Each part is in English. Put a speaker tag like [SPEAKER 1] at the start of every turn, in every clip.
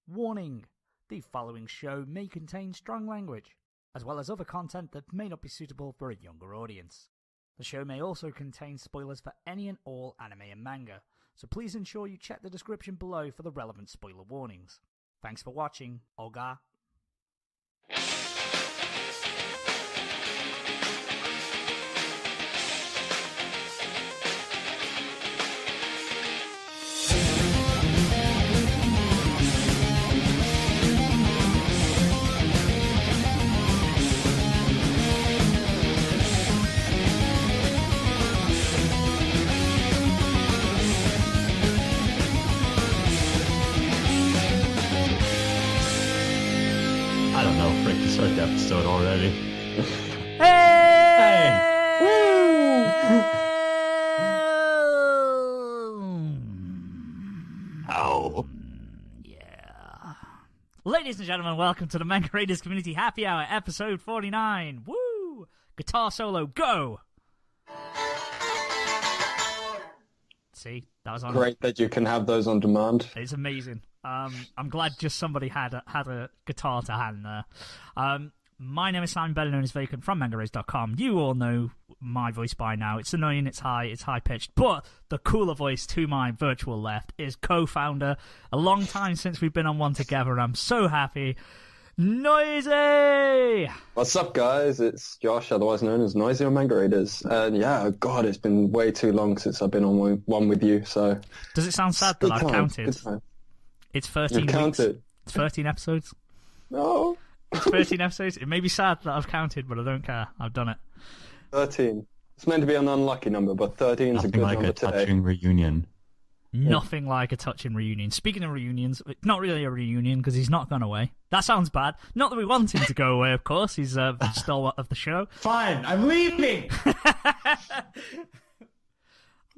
[SPEAKER 1] Warning! The following show may contain strong language, as well as other content that may not be suitable for a younger audience. The show may also contain spoilers for any and all anime and manga, so please ensure you check the description below for the relevant spoiler warnings. Thanks for watching, Olga.
[SPEAKER 2] Start the episode already.
[SPEAKER 1] Hey!
[SPEAKER 2] Woo! Ow.
[SPEAKER 1] Yeah. Ladies and gentlemen, welcome to the Manga Raiders Community Happy Hour, episode 49. Woo! Guitar solo, go! See, that was on.
[SPEAKER 3] Great that you can have those on demand.
[SPEAKER 1] It's amazing. I'm glad just somebody had a guitar to hand there. My name is Simon, better known as Vacant from MangaRaise.com. You all know my voice by now. It's annoying, it's high-pitched, but the cooler voice to my virtual left is co-founder. A long time since we've been on one together, and I'm so happy. Noisey!
[SPEAKER 3] What's up, guys? It's Josh, otherwise known as Noisey on Manga Raiders. And yeah, God, it's been way too long since I've been on one with you, so...
[SPEAKER 1] Does it sound sad that I've counted? It's 13 weeks. It's 13 episodes.
[SPEAKER 3] No.
[SPEAKER 1] It's 13 episodes. It may be sad that I've counted, but I don't care. I've done it.
[SPEAKER 3] 13. It's meant to be an unlucky number, but 13 is a good number today.
[SPEAKER 2] Nothing like a touching reunion.
[SPEAKER 1] Nothing like a touching reunion. Speaking of reunions, not really a reunion because he's not gone away. That sounds bad. Not that we want him to go away, of course. He's a stalwart of the show.
[SPEAKER 2] Fine, I'm leaving!
[SPEAKER 1] I'm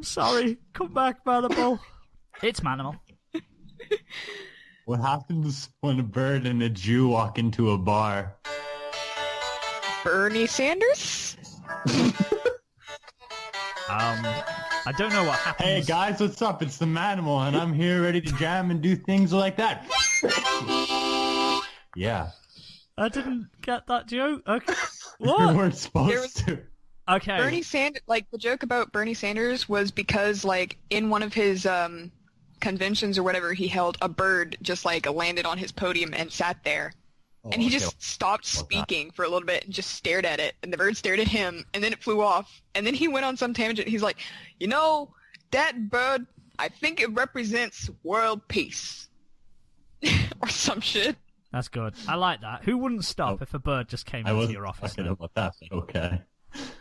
[SPEAKER 1] sorry. Come back, Manimal. It's Manimal.
[SPEAKER 2] What happens when a bird and a Jew walk into a bar?
[SPEAKER 4] Bernie Sanders?
[SPEAKER 1] I don't know what happens.
[SPEAKER 2] Hey guys, what's up? It's the Manimal, and I'm here ready to jam and do things like that. Yeah.
[SPEAKER 1] I didn't get that joke. Okay.
[SPEAKER 2] We
[SPEAKER 1] What?
[SPEAKER 2] weren't supposed to.
[SPEAKER 1] Okay.
[SPEAKER 4] Bernie Sanders, the joke about Bernie Sanders was because, in one of his conventions or whatever he held, a bird just, landed on his podium and sat there. And he just stopped speaking for a little bit and just stared at it. And the bird stared at him, and then it flew off. And then he went on some tangent. He's like, that bird, I think it represents world peace. Or some shit.
[SPEAKER 1] That's good. I like that. Who wouldn't stop if a bird just came into your office?
[SPEAKER 2] I wasn't talking about that, but okay.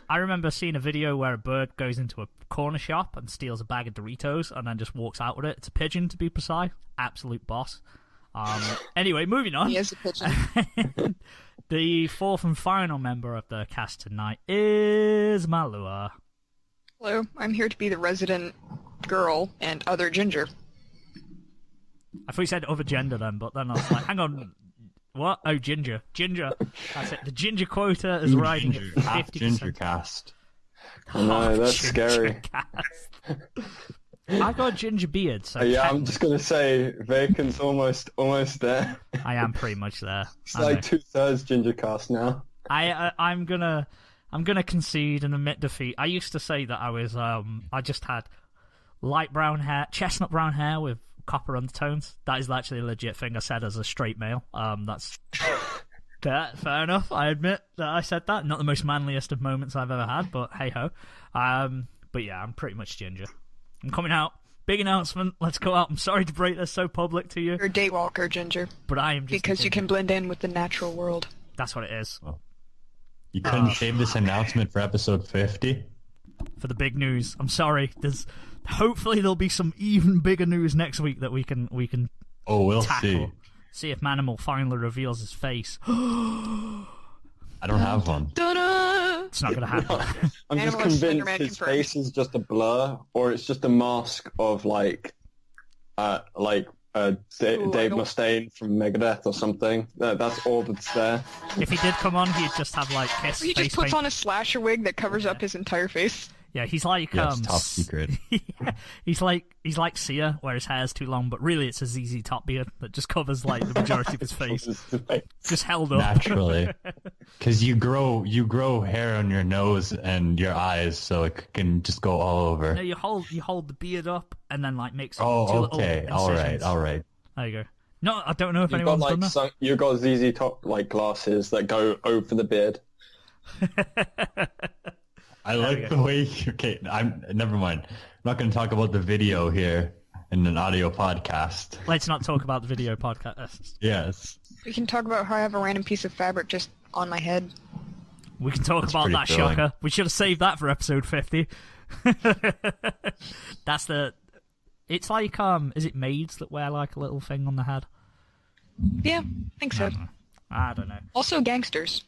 [SPEAKER 1] I remember seeing a video where a bird goes into a corner shop and steals a bag of Doritos and then just walks out with it. It's a pigeon, to be precise. Absolute boss. Anyway, moving on.
[SPEAKER 4] He is a pigeon.
[SPEAKER 1] The fourth and final member of the cast tonight is Mahlua.
[SPEAKER 4] Hello, I'm here to be the resident girl and other ginger.
[SPEAKER 1] I thought you said other gender then, but then I was like, hang on. What? Oh, ginger. Ginger. That's it. The ginger quota is riding at 50%.
[SPEAKER 2] Ginger cast.
[SPEAKER 3] Oh, no, that's scary.
[SPEAKER 1] I've got a ginger beard, so...
[SPEAKER 3] Yeah, I'm just going to say, Vacant's almost there.
[SPEAKER 1] I am pretty much there.
[SPEAKER 3] It's like 2/3 ginger cast now.
[SPEAKER 1] I'm gonna concede and admit defeat. I used to say that I was, I just had light brown hair, chestnut brown hair with copper undertones. That is actually a legit thing I said as a straight male. That's fair enough. I admit that I said that. Not the most manliest of moments I've ever had, but hey ho. But yeah, I'm pretty much ginger. I'm coming out. Big announcement. Let's go out. I'm sorry to break this so public to you.
[SPEAKER 4] You're a daywalker, Ginger.
[SPEAKER 1] But I am just
[SPEAKER 4] because you can blend in with the natural world.
[SPEAKER 1] That's what it is.
[SPEAKER 2] Well, you couldn't save this announcement for episode 50?
[SPEAKER 1] For the big news. I'm sorry. Hopefully there'll be some even bigger news next week that we can
[SPEAKER 2] we'll
[SPEAKER 1] tackle.
[SPEAKER 2] see.
[SPEAKER 1] See if Manimal finally reveals his face.
[SPEAKER 2] I don't have one.
[SPEAKER 4] Ta-da!
[SPEAKER 1] It's not going to happen.
[SPEAKER 3] I'm just convinced his face is just a blur, or it's just a mask of Dave Mustaine from Megadeth or something. That's all that's there.
[SPEAKER 1] If he did come on, he'd just have Kiss.
[SPEAKER 4] He just puts on a slasher wig that covers up his entire face.
[SPEAKER 1] Yeah, he's like
[SPEAKER 2] Yes, top secret.
[SPEAKER 1] he's like Sia, where his hair's too long, but really it's a ZZ Top beard that just covers like the majority of his face, just held up
[SPEAKER 2] Naturally, because you grow hair on your nose and your eyes, so it can just go all over.
[SPEAKER 1] No, you hold the beard up and then like make some.
[SPEAKER 2] Oh,
[SPEAKER 1] two
[SPEAKER 2] okay,
[SPEAKER 1] little
[SPEAKER 2] all
[SPEAKER 1] incisions.
[SPEAKER 2] right.
[SPEAKER 1] There you go. No, I don't know if
[SPEAKER 3] You've
[SPEAKER 1] anyone's
[SPEAKER 3] got
[SPEAKER 1] done
[SPEAKER 3] like
[SPEAKER 1] that.
[SPEAKER 3] you've got ZZ Top like glasses that go over the beard.
[SPEAKER 2] I like the way. Okay, never mind. I'm not going to talk about the video here in an audio podcast.
[SPEAKER 1] Let's not talk about the video podcast.
[SPEAKER 2] Yes.
[SPEAKER 4] We can talk about how I have a random piece of fabric just on my head.
[SPEAKER 1] We can talk about
[SPEAKER 2] pretty
[SPEAKER 1] that
[SPEAKER 2] thrilling.
[SPEAKER 1] shocker. We should have saved that for episode 50. That's the. It's like is it maids that wear like a little thing on the head?
[SPEAKER 4] Yeah, I think so.
[SPEAKER 1] I don't know.
[SPEAKER 4] Also gangsters.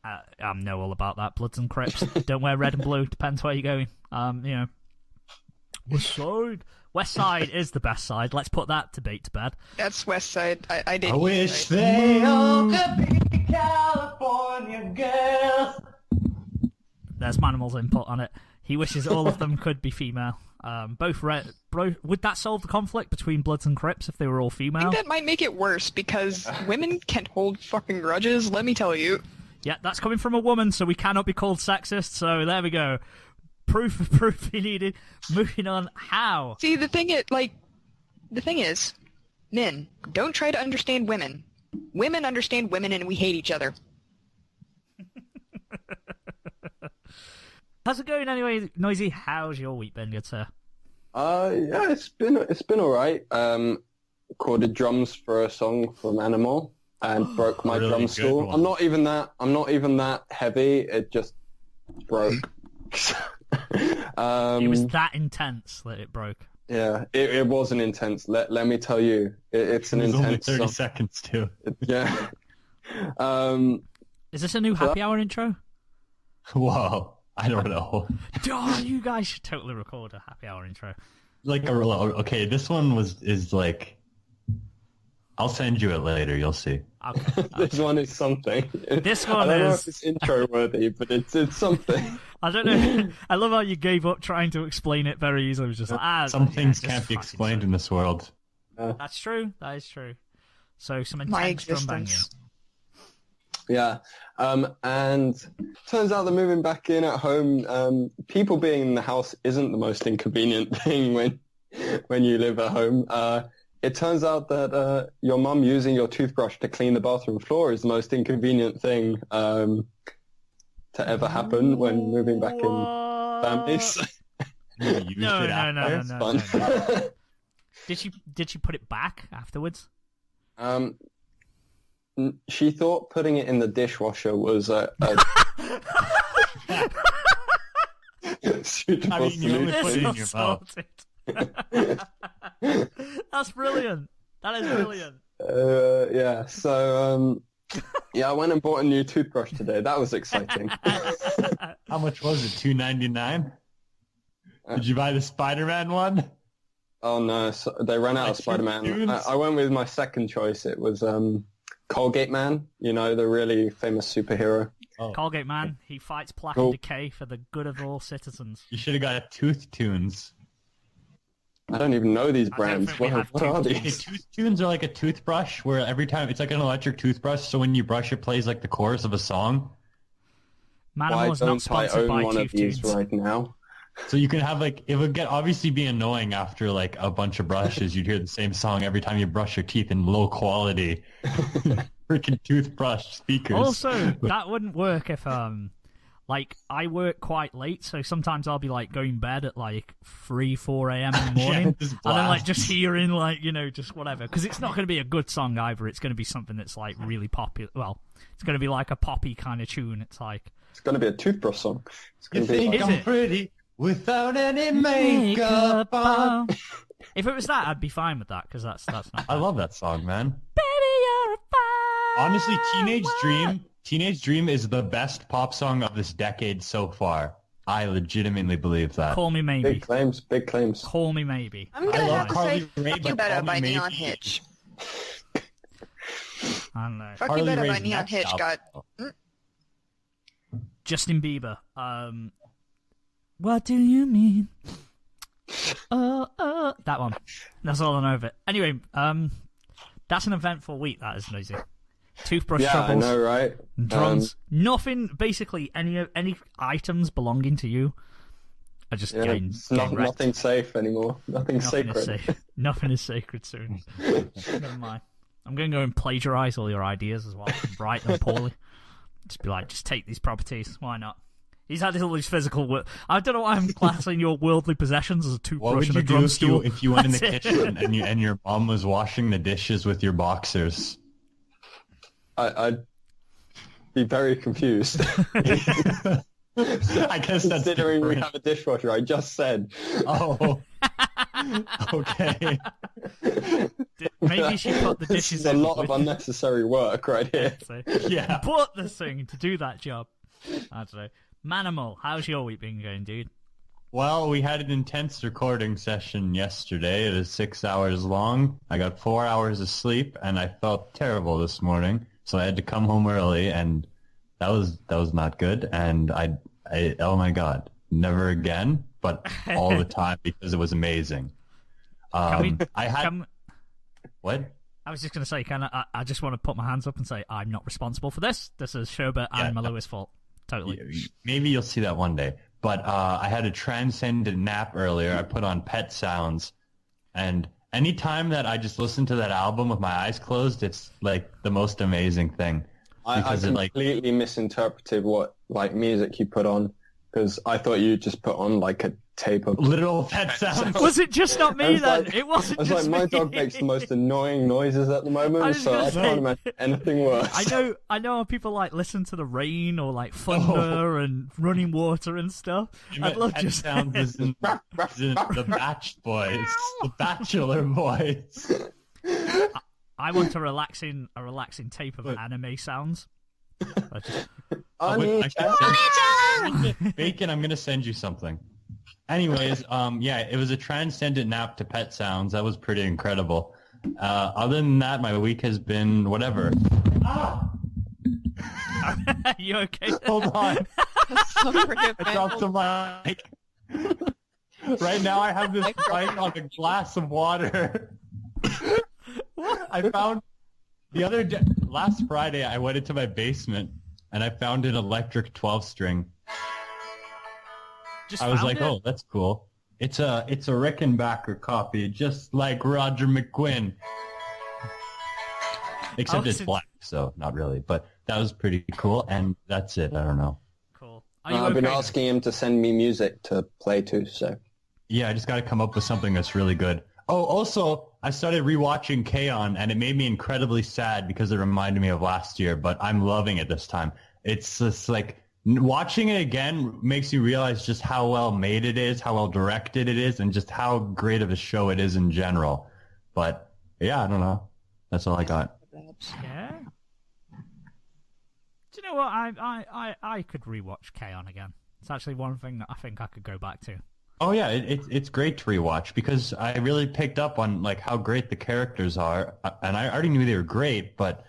[SPEAKER 1] I know all about that. Bloods and Crips. Don't wear red and blue. Depends where you're going. West Side. West Side is the best side. Let's put that debate to bed.
[SPEAKER 4] That's West Side. I did.
[SPEAKER 2] I wish
[SPEAKER 4] East
[SPEAKER 2] they all could be California girls.
[SPEAKER 1] There's Manimal's input on it. He wishes all of them could be female. Both red. Bro, would that solve the conflict between Bloods and Crips if they were all
[SPEAKER 4] I
[SPEAKER 1] female?
[SPEAKER 4] think that might make it worse because women can't hold fucking grudges. Let me tell you.
[SPEAKER 1] Yeah, that's coming from a woman, so we cannot be called sexist. So there we go. Proof be needed. Moving on. How?
[SPEAKER 4] See, the thing is, men, don't try to understand women. Women understand women, and we hate each other.
[SPEAKER 1] How's it going anyway, Noisey? How's your week been, good sir?
[SPEAKER 3] Yeah, it's been alright. Recorded drums for a song from Manimal and broke my
[SPEAKER 2] Really
[SPEAKER 3] drum
[SPEAKER 2] good
[SPEAKER 3] stool.
[SPEAKER 2] one.
[SPEAKER 3] I'm not even that heavy. It just broke.
[SPEAKER 1] It was that intense that it broke.
[SPEAKER 3] Yeah, it wasn't intense. Let me tell you, it's an
[SPEAKER 2] It was only
[SPEAKER 3] intense
[SPEAKER 2] 30
[SPEAKER 3] song.
[SPEAKER 2] seconds too.
[SPEAKER 3] Yeah.
[SPEAKER 1] Is this a new happy hour intro?
[SPEAKER 2] Whoa, I don't know.
[SPEAKER 1] Oh, you guys should totally record a happy hour intro.
[SPEAKER 2] Like okay, this one is like. I'll send you it later. You'll see.
[SPEAKER 1] Okay.
[SPEAKER 3] This one is something.
[SPEAKER 1] This one
[SPEAKER 3] I don't know
[SPEAKER 1] is-
[SPEAKER 3] if it's intro worthy, but it's something.
[SPEAKER 1] I don't know. I love how you gave up trying to explain it very easily. It was just like,
[SPEAKER 2] Some things
[SPEAKER 1] just
[SPEAKER 2] can't be
[SPEAKER 1] fucking
[SPEAKER 2] explained
[SPEAKER 1] say
[SPEAKER 2] in this world.
[SPEAKER 1] it. That's true. That is true. So some
[SPEAKER 4] My
[SPEAKER 1] intense drum banging.
[SPEAKER 4] existence.
[SPEAKER 3] Yeah. And turns out that moving back in at home, people being in the house isn't the most inconvenient thing when you live at home. It turns out that your mum using your toothbrush to clean the bathroom floor is the most inconvenient thing to ever happen when moving back in families.
[SPEAKER 2] You used
[SPEAKER 1] No,
[SPEAKER 2] it
[SPEAKER 1] no,
[SPEAKER 2] after.
[SPEAKER 1] no,
[SPEAKER 3] It's
[SPEAKER 1] no,
[SPEAKER 3] fun.
[SPEAKER 1] no, no. Did she put it back afterwards?
[SPEAKER 3] She thought putting it in the dishwasher was a suitable
[SPEAKER 2] I mean, you only
[SPEAKER 3] solution.
[SPEAKER 2] put it in
[SPEAKER 1] This
[SPEAKER 2] your
[SPEAKER 1] was
[SPEAKER 2] mouth.
[SPEAKER 1] sorted. That's brilliant. That is brilliant.
[SPEAKER 3] Yeah, so yeah, I went and bought a new toothbrush today. That was exciting.
[SPEAKER 2] How much was it? $2.99? Did you buy the Spider-Man one?
[SPEAKER 3] Oh no, so they ran out of
[SPEAKER 2] Like
[SPEAKER 3] Spider-Man.
[SPEAKER 2] tunes?
[SPEAKER 3] I went with my second choice. It was Colgate Man, you know, the really famous superhero.
[SPEAKER 2] Oh.
[SPEAKER 1] Colgate Man, he fights plaque
[SPEAKER 3] Cool.
[SPEAKER 1] and decay for the good of all citizens.
[SPEAKER 2] You should have got a Tooth Tunes.
[SPEAKER 3] I don't even know these
[SPEAKER 1] I don't
[SPEAKER 3] brands.
[SPEAKER 1] think we
[SPEAKER 3] What,
[SPEAKER 1] have
[SPEAKER 3] what are
[SPEAKER 2] Okay,
[SPEAKER 3] these?
[SPEAKER 2] Tooth Tunes are like a toothbrush where every time it's like an electric toothbrush, so when you brush it plays like the chorus of a song.
[SPEAKER 3] Why
[SPEAKER 1] Manimal is not
[SPEAKER 3] don't I
[SPEAKER 1] sponsored
[SPEAKER 3] own
[SPEAKER 1] by
[SPEAKER 3] one of
[SPEAKER 1] Tooth
[SPEAKER 3] these
[SPEAKER 1] Tunes.
[SPEAKER 3] right now?
[SPEAKER 2] So you can have like, it would get obviously be annoying after like a bunch of brushes. You'd hear the same song every time you brush your teeth in low quality freaking toothbrush speakers.
[SPEAKER 1] Also, that wouldn't work if like I work quite late, so sometimes I'll be like going to bed at like 3-4 a.m. in the
[SPEAKER 2] Yeah,
[SPEAKER 1] morning,
[SPEAKER 2] just
[SPEAKER 1] and then like
[SPEAKER 2] blast.
[SPEAKER 1] just hearing like just whatever, because it's not going to be a good song either. It's going to be something that's like really popular. Well, it's going to be like a poppy kind of tune. It's like
[SPEAKER 3] It's going to be a toothbrush song. It's
[SPEAKER 2] You
[SPEAKER 3] going to be
[SPEAKER 2] think
[SPEAKER 3] like,
[SPEAKER 1] Is
[SPEAKER 2] I'm
[SPEAKER 1] it?
[SPEAKER 2] pretty without any makeup on.
[SPEAKER 1] If it was that, I'd be fine with that because that's not.
[SPEAKER 2] I love that song, man.
[SPEAKER 1] Baby, you're a fine
[SPEAKER 2] Honestly,
[SPEAKER 1] wine.
[SPEAKER 2] Teenage Dream is the best pop song of this decade so far. I legitimately believe that.
[SPEAKER 1] Call me maybe.
[SPEAKER 3] big claims, big claims.
[SPEAKER 1] Call me maybe.
[SPEAKER 4] I'm gonna
[SPEAKER 2] love
[SPEAKER 4] have to
[SPEAKER 2] Carly
[SPEAKER 4] say,
[SPEAKER 2] Rae,
[SPEAKER 4] fuck
[SPEAKER 2] but
[SPEAKER 4] you better
[SPEAKER 2] Call Me
[SPEAKER 4] by
[SPEAKER 2] Maybe.
[SPEAKER 4] Neon Hitch.
[SPEAKER 1] I don't know.
[SPEAKER 4] Fuck
[SPEAKER 2] Carly
[SPEAKER 4] you better by
[SPEAKER 2] Rae's
[SPEAKER 4] Neon
[SPEAKER 2] next
[SPEAKER 4] Hitch
[SPEAKER 2] album.
[SPEAKER 1] Justin Bieber. What do you mean? Oh, that one. That's all I know of it. Anyway, that's an eventful week, that is, Noisey. Toothbrush troubles.
[SPEAKER 3] Yeah, I know, right?
[SPEAKER 1] Drums. Nothing, basically, any items belonging to you are just getting wrecked.
[SPEAKER 3] Nothing safe anymore. Nothing sacred.
[SPEAKER 1] Nothing is sacred soon. Never mind. I'm going to go and plagiarize all your ideas as well. Write them poorly. Just be like, just take these properties. Why not? He's had all these physical work. I don't know why I'm classing your worldly possessions as a toothbrush and a drum stool.
[SPEAKER 2] If you went in the kitchen and your mom was washing the dishes with your boxers?
[SPEAKER 3] I'd be very confused.
[SPEAKER 2] I guess that's
[SPEAKER 3] considering we
[SPEAKER 2] different.
[SPEAKER 3] have a dishwasher. I just said.
[SPEAKER 2] Oh. Okay.
[SPEAKER 1] Maybe she put the dishes
[SPEAKER 3] This is
[SPEAKER 1] in.
[SPEAKER 3] a lot of unnecessary work right here.
[SPEAKER 2] Yeah.
[SPEAKER 1] Put the thing to do that job. I don't know. Manimal, how's your week been going, dude?
[SPEAKER 2] Well, we had an intense recording session yesterday. It was 6 hours long. I got 4 hours of sleep, and I felt terrible this morning. So I had to come home early, and that was not good. And I oh my god, never again, but all the time because it was amazing. What?
[SPEAKER 1] I was just going to say, I just want to put my hands up and say I'm not responsible for this. This is Sherbert and Mahlua's fault. Totally.
[SPEAKER 2] Maybe you'll see that one day. But I had a transcendent nap earlier. I put on Pet Sounds, and anytime that I just listen to that album with my eyes closed, it's like the most amazing thing.
[SPEAKER 3] I completely misinterpreted what music you put on, because I thought you just put on like a tape of
[SPEAKER 2] literal Pet Sounds.
[SPEAKER 1] Was it just not me then?
[SPEAKER 3] Like,
[SPEAKER 1] it wasn't
[SPEAKER 3] I was
[SPEAKER 1] just
[SPEAKER 3] like, my
[SPEAKER 1] me.
[SPEAKER 3] dog makes the most annoying noises at the moment, so I can't imagine anything worse.
[SPEAKER 1] I know how people like listen to the rain or like thunder and running water and stuff. I'd love
[SPEAKER 2] Pet
[SPEAKER 1] just
[SPEAKER 2] Sounds is in the Batch Boys, the Bachelor Boys.
[SPEAKER 1] I want a relaxing tape of anime sounds.
[SPEAKER 2] Bacon, I'm gonna send you something. Anyways, it was a transcendent nap to Pet Sounds. That was pretty incredible. Other than that, my week has been whatever.
[SPEAKER 1] You okay?
[SPEAKER 2] Hold on.
[SPEAKER 4] I
[SPEAKER 2] I dropped the mic. Right now I have this mic on a glass of water. I found last Friday I went into my basement and I found an electric 12-string. I was like, oh, that's cool. It's a Rickenbacker copy, just like Roger McGuinn. Except it's black, so not really. But that was pretty cool, and that's it. I don't know.
[SPEAKER 1] Cool.
[SPEAKER 3] I've been asking him to send me music to play to, so...
[SPEAKER 2] Yeah, I just got to come up with something that's really good. Oh, also, I started rewatching K-On! And it made me incredibly sad because it reminded me of last year, but I'm loving it this time. It's just like... Watching it again makes you realize just how well made it is, how well directed it is, and just how great of a show it is in general. But, yeah, I don't know. That's all I got.
[SPEAKER 1] Yeah. Do you know what? I could rewatch K-On! Again. It's actually one thing that I think I could go back to.
[SPEAKER 2] Oh yeah, it's great to rewatch because I really picked up on like how great the characters are, and I already knew they were great, but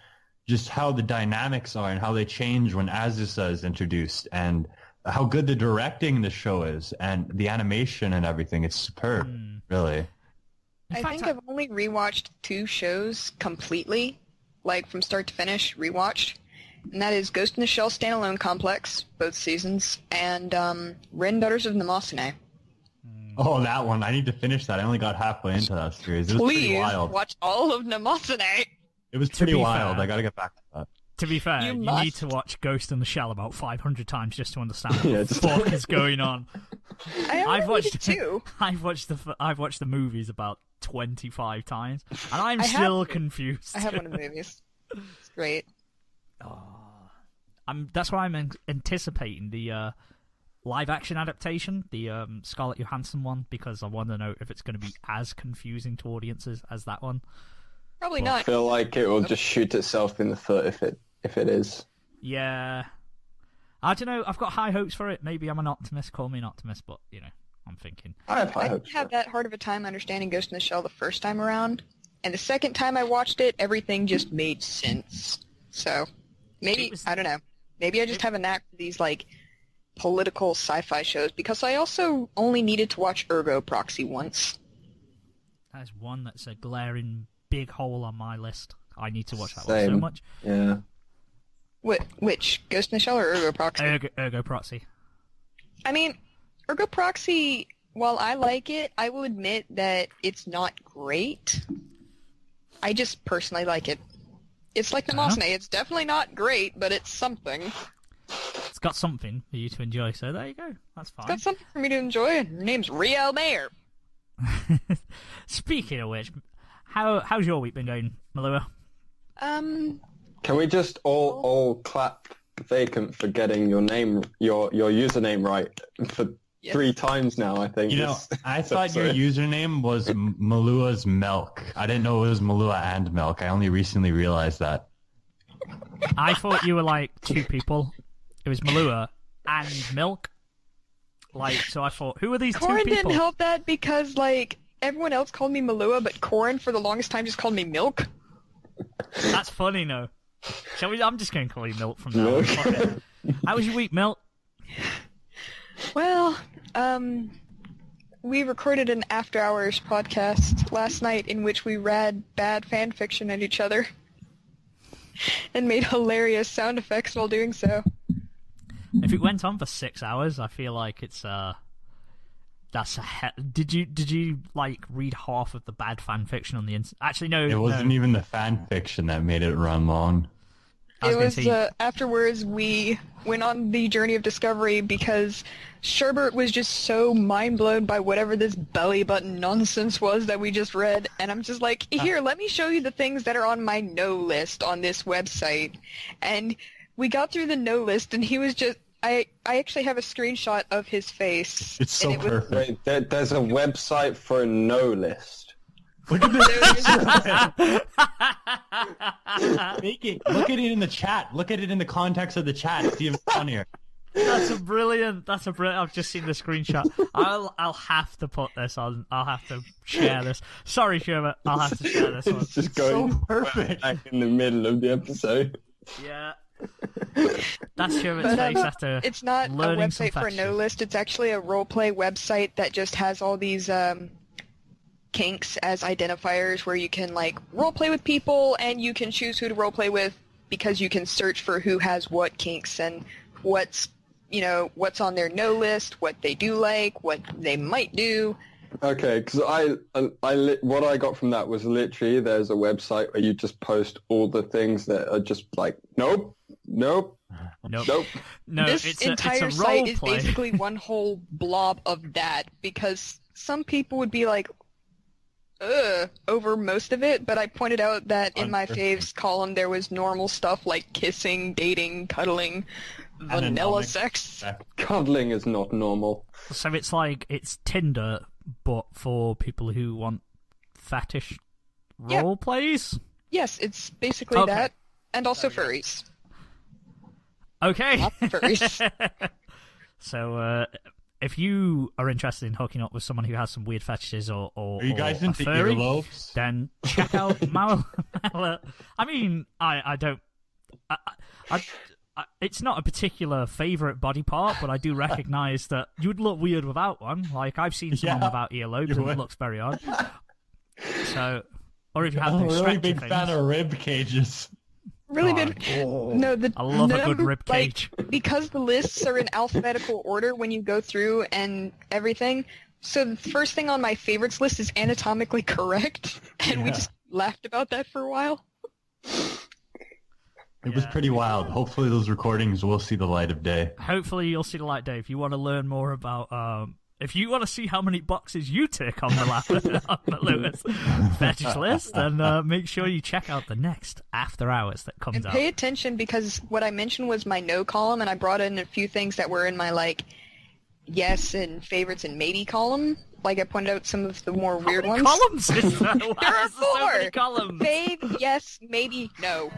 [SPEAKER 2] just how the dynamics are and how they change when Azusa is introduced, and how good the directing in the show is, and the animation and everything. It's superb, really.
[SPEAKER 4] I think I've only rewatched 2 shows completely, like from start to finish, rewatched. And that is Ghost in the Shell Standalone Complex, both seasons, and Ren Daughters of Namasune.
[SPEAKER 2] Oh, that one. I need to finish that. I only got halfway into that series. It was pretty wild.
[SPEAKER 4] Watch all of Namasune.
[SPEAKER 2] It was pretty wild. I gotta get back to that.
[SPEAKER 1] To be fair, you need to watch Ghost in the Shell about 500 times just to understand what the fuck is going on.
[SPEAKER 4] I've watched it too.
[SPEAKER 1] I've watched the movies about 25 times, and I'm still confused.
[SPEAKER 4] I have one of the movies. It's great.
[SPEAKER 1] That's why I'm anticipating the live-action adaptation, the Scarlett Johansson one, because I want to know if it's going to be as confusing to audiences as that one.
[SPEAKER 4] Probably not.
[SPEAKER 3] I feel like it will just shoot itself in the foot if it is.
[SPEAKER 1] Yeah. I don't know. I've got high hopes for it. Maybe I'm an optimist. Call me an optimist, but, I'm thinking.
[SPEAKER 3] I have high hopes.
[SPEAKER 4] I didn't have that hard of a time understanding Ghost in the Shell the first time around, and the second time I watched it, everything just made sense. So, maybe, I don't know. Maybe I just have a knack for these, political sci-fi shows because I also only needed to watch Ergo Proxy once.
[SPEAKER 1] That's one that's a glaring big hole on my list. I need to watch that
[SPEAKER 3] Same.
[SPEAKER 1] one so much.
[SPEAKER 3] Yeah.
[SPEAKER 4] Which? Ghost in the Shell or Ergo Proxy?
[SPEAKER 1] Ergo Proxy.
[SPEAKER 4] I mean, Ergo Proxy, while I like it, I will admit that it's not great. I just personally like it. It's like the Mosne. It's definitely not great, but it's something.
[SPEAKER 1] It's got something for you to enjoy, so there you go. That's fine.
[SPEAKER 4] It's got something for me to enjoy, and her name's Riel Mayer.
[SPEAKER 1] Speaking of which, how's your week been going, Mahlua?
[SPEAKER 3] Can we just all clap Vacant for getting your username right for 3 times now, I think.
[SPEAKER 2] You know, I thought your username was Mahlua's Milk. I didn't know it was Mahlua and Milk. I only recently realized that.
[SPEAKER 1] I thought you were like 2 people. It was Mahlua and Milk. Like, so I thought, who are these 2 people?
[SPEAKER 4] Corin didn't help that because, like, everyone else called me Mahlua, but Corin for the longest time just called me Milk.
[SPEAKER 1] That's funny, no. Shall we? I'm just going to call you Milk from now on. How was your week, Milk?
[SPEAKER 4] Well, we recorded an After Hours podcast last night in which we read bad fan fiction at each other and made hilarious sound effects while doing so.
[SPEAKER 1] If it went on for 6 hours, I feel like it's Did you like read half of the bad fan fiction on the internet? Actually, no.
[SPEAKER 2] It wasn't even the fan fiction that made it run long.
[SPEAKER 4] Afterwards, we went on the journey of discovery because Sherbert was just so mind-blown by whatever this belly button nonsense was that we just read, and I'm just like, here, let me show you the things that are on my no list on this website. And we got through the no list, and he was just... I actually have a screenshot of his face.
[SPEAKER 2] It's so perfect.
[SPEAKER 3] Wait, there's a website for a no list.
[SPEAKER 2] Look at this. Look at it in the chat. Look at it in the context of the chat. It's even funnier.
[SPEAKER 1] That's a brilliant. I've just seen the screenshot. I'll have to put this on. I'll have to share this. Sorry, Sherbert. I'll have to share this one.
[SPEAKER 3] It's just going
[SPEAKER 2] so perfect.
[SPEAKER 3] back in the middle of the episode.
[SPEAKER 1] Yeah. That's Sherbert's face after
[SPEAKER 4] it's not a
[SPEAKER 1] learning some
[SPEAKER 4] website for a
[SPEAKER 1] facts.
[SPEAKER 4] no list. It's actually a roleplay website that just has all these kinks as identifiers where you can like roleplay with people and you can choose who to roleplay with because you can search for who has what kinks and what's on their no list, what they do like, what they might do.
[SPEAKER 3] Okay, because what I got from that was literally there's a website where you just post all the things that are just like nope.
[SPEAKER 1] No,
[SPEAKER 4] This entire site is basically one whole blob of that because some people would be like, over most of it, but I pointed out that in my faves column there was normal stuff like kissing, dating, cuddling, vanilla sex.
[SPEAKER 3] Cuddling is not normal.
[SPEAKER 1] So it's Tinder, but for people who want fetish role plays?
[SPEAKER 4] Yes, it's basically that, and also furries.
[SPEAKER 1] Okay.
[SPEAKER 4] Not furries.
[SPEAKER 1] So, if you are interested in hooking up with someone who has some weird fetishes or
[SPEAKER 2] are you guys into
[SPEAKER 1] furry,
[SPEAKER 2] earlobes?
[SPEAKER 1] then check out Mahlua. I mean, I don't. It's not a particular favourite body part, but I do recognise that you would look weird without one. Like, I've seen someone without earlobes, and it looks very odd. So, or if you have
[SPEAKER 2] I'm a
[SPEAKER 1] those
[SPEAKER 2] really
[SPEAKER 1] stretchy
[SPEAKER 2] big
[SPEAKER 1] things.
[SPEAKER 2] fan of rib cages.
[SPEAKER 4] Really big. No,
[SPEAKER 1] I love a good rib cage.
[SPEAKER 4] Because the lists are in alphabetical order when you go through and everything. So the first thing on my favorites list is anatomically correct, and we just laughed about that for a while.
[SPEAKER 2] It was pretty wild. Hopefully those recordings will see the light of day.
[SPEAKER 1] Hopefully you'll see the light, Dave. If you want to learn more about, if you want to see how many boxes you tick on the Lewis fetish list, then make sure you check out the next After Hours that comes out.
[SPEAKER 4] Pay attention because what I mentioned was my no column, and I brought in a few things that were in my like yes and favorites and maybe column. Like I pointed out some of the more weird ones.
[SPEAKER 1] Columns? Is there?
[SPEAKER 4] There are 4.
[SPEAKER 1] So many columns.
[SPEAKER 4] Fave, yes, maybe, no.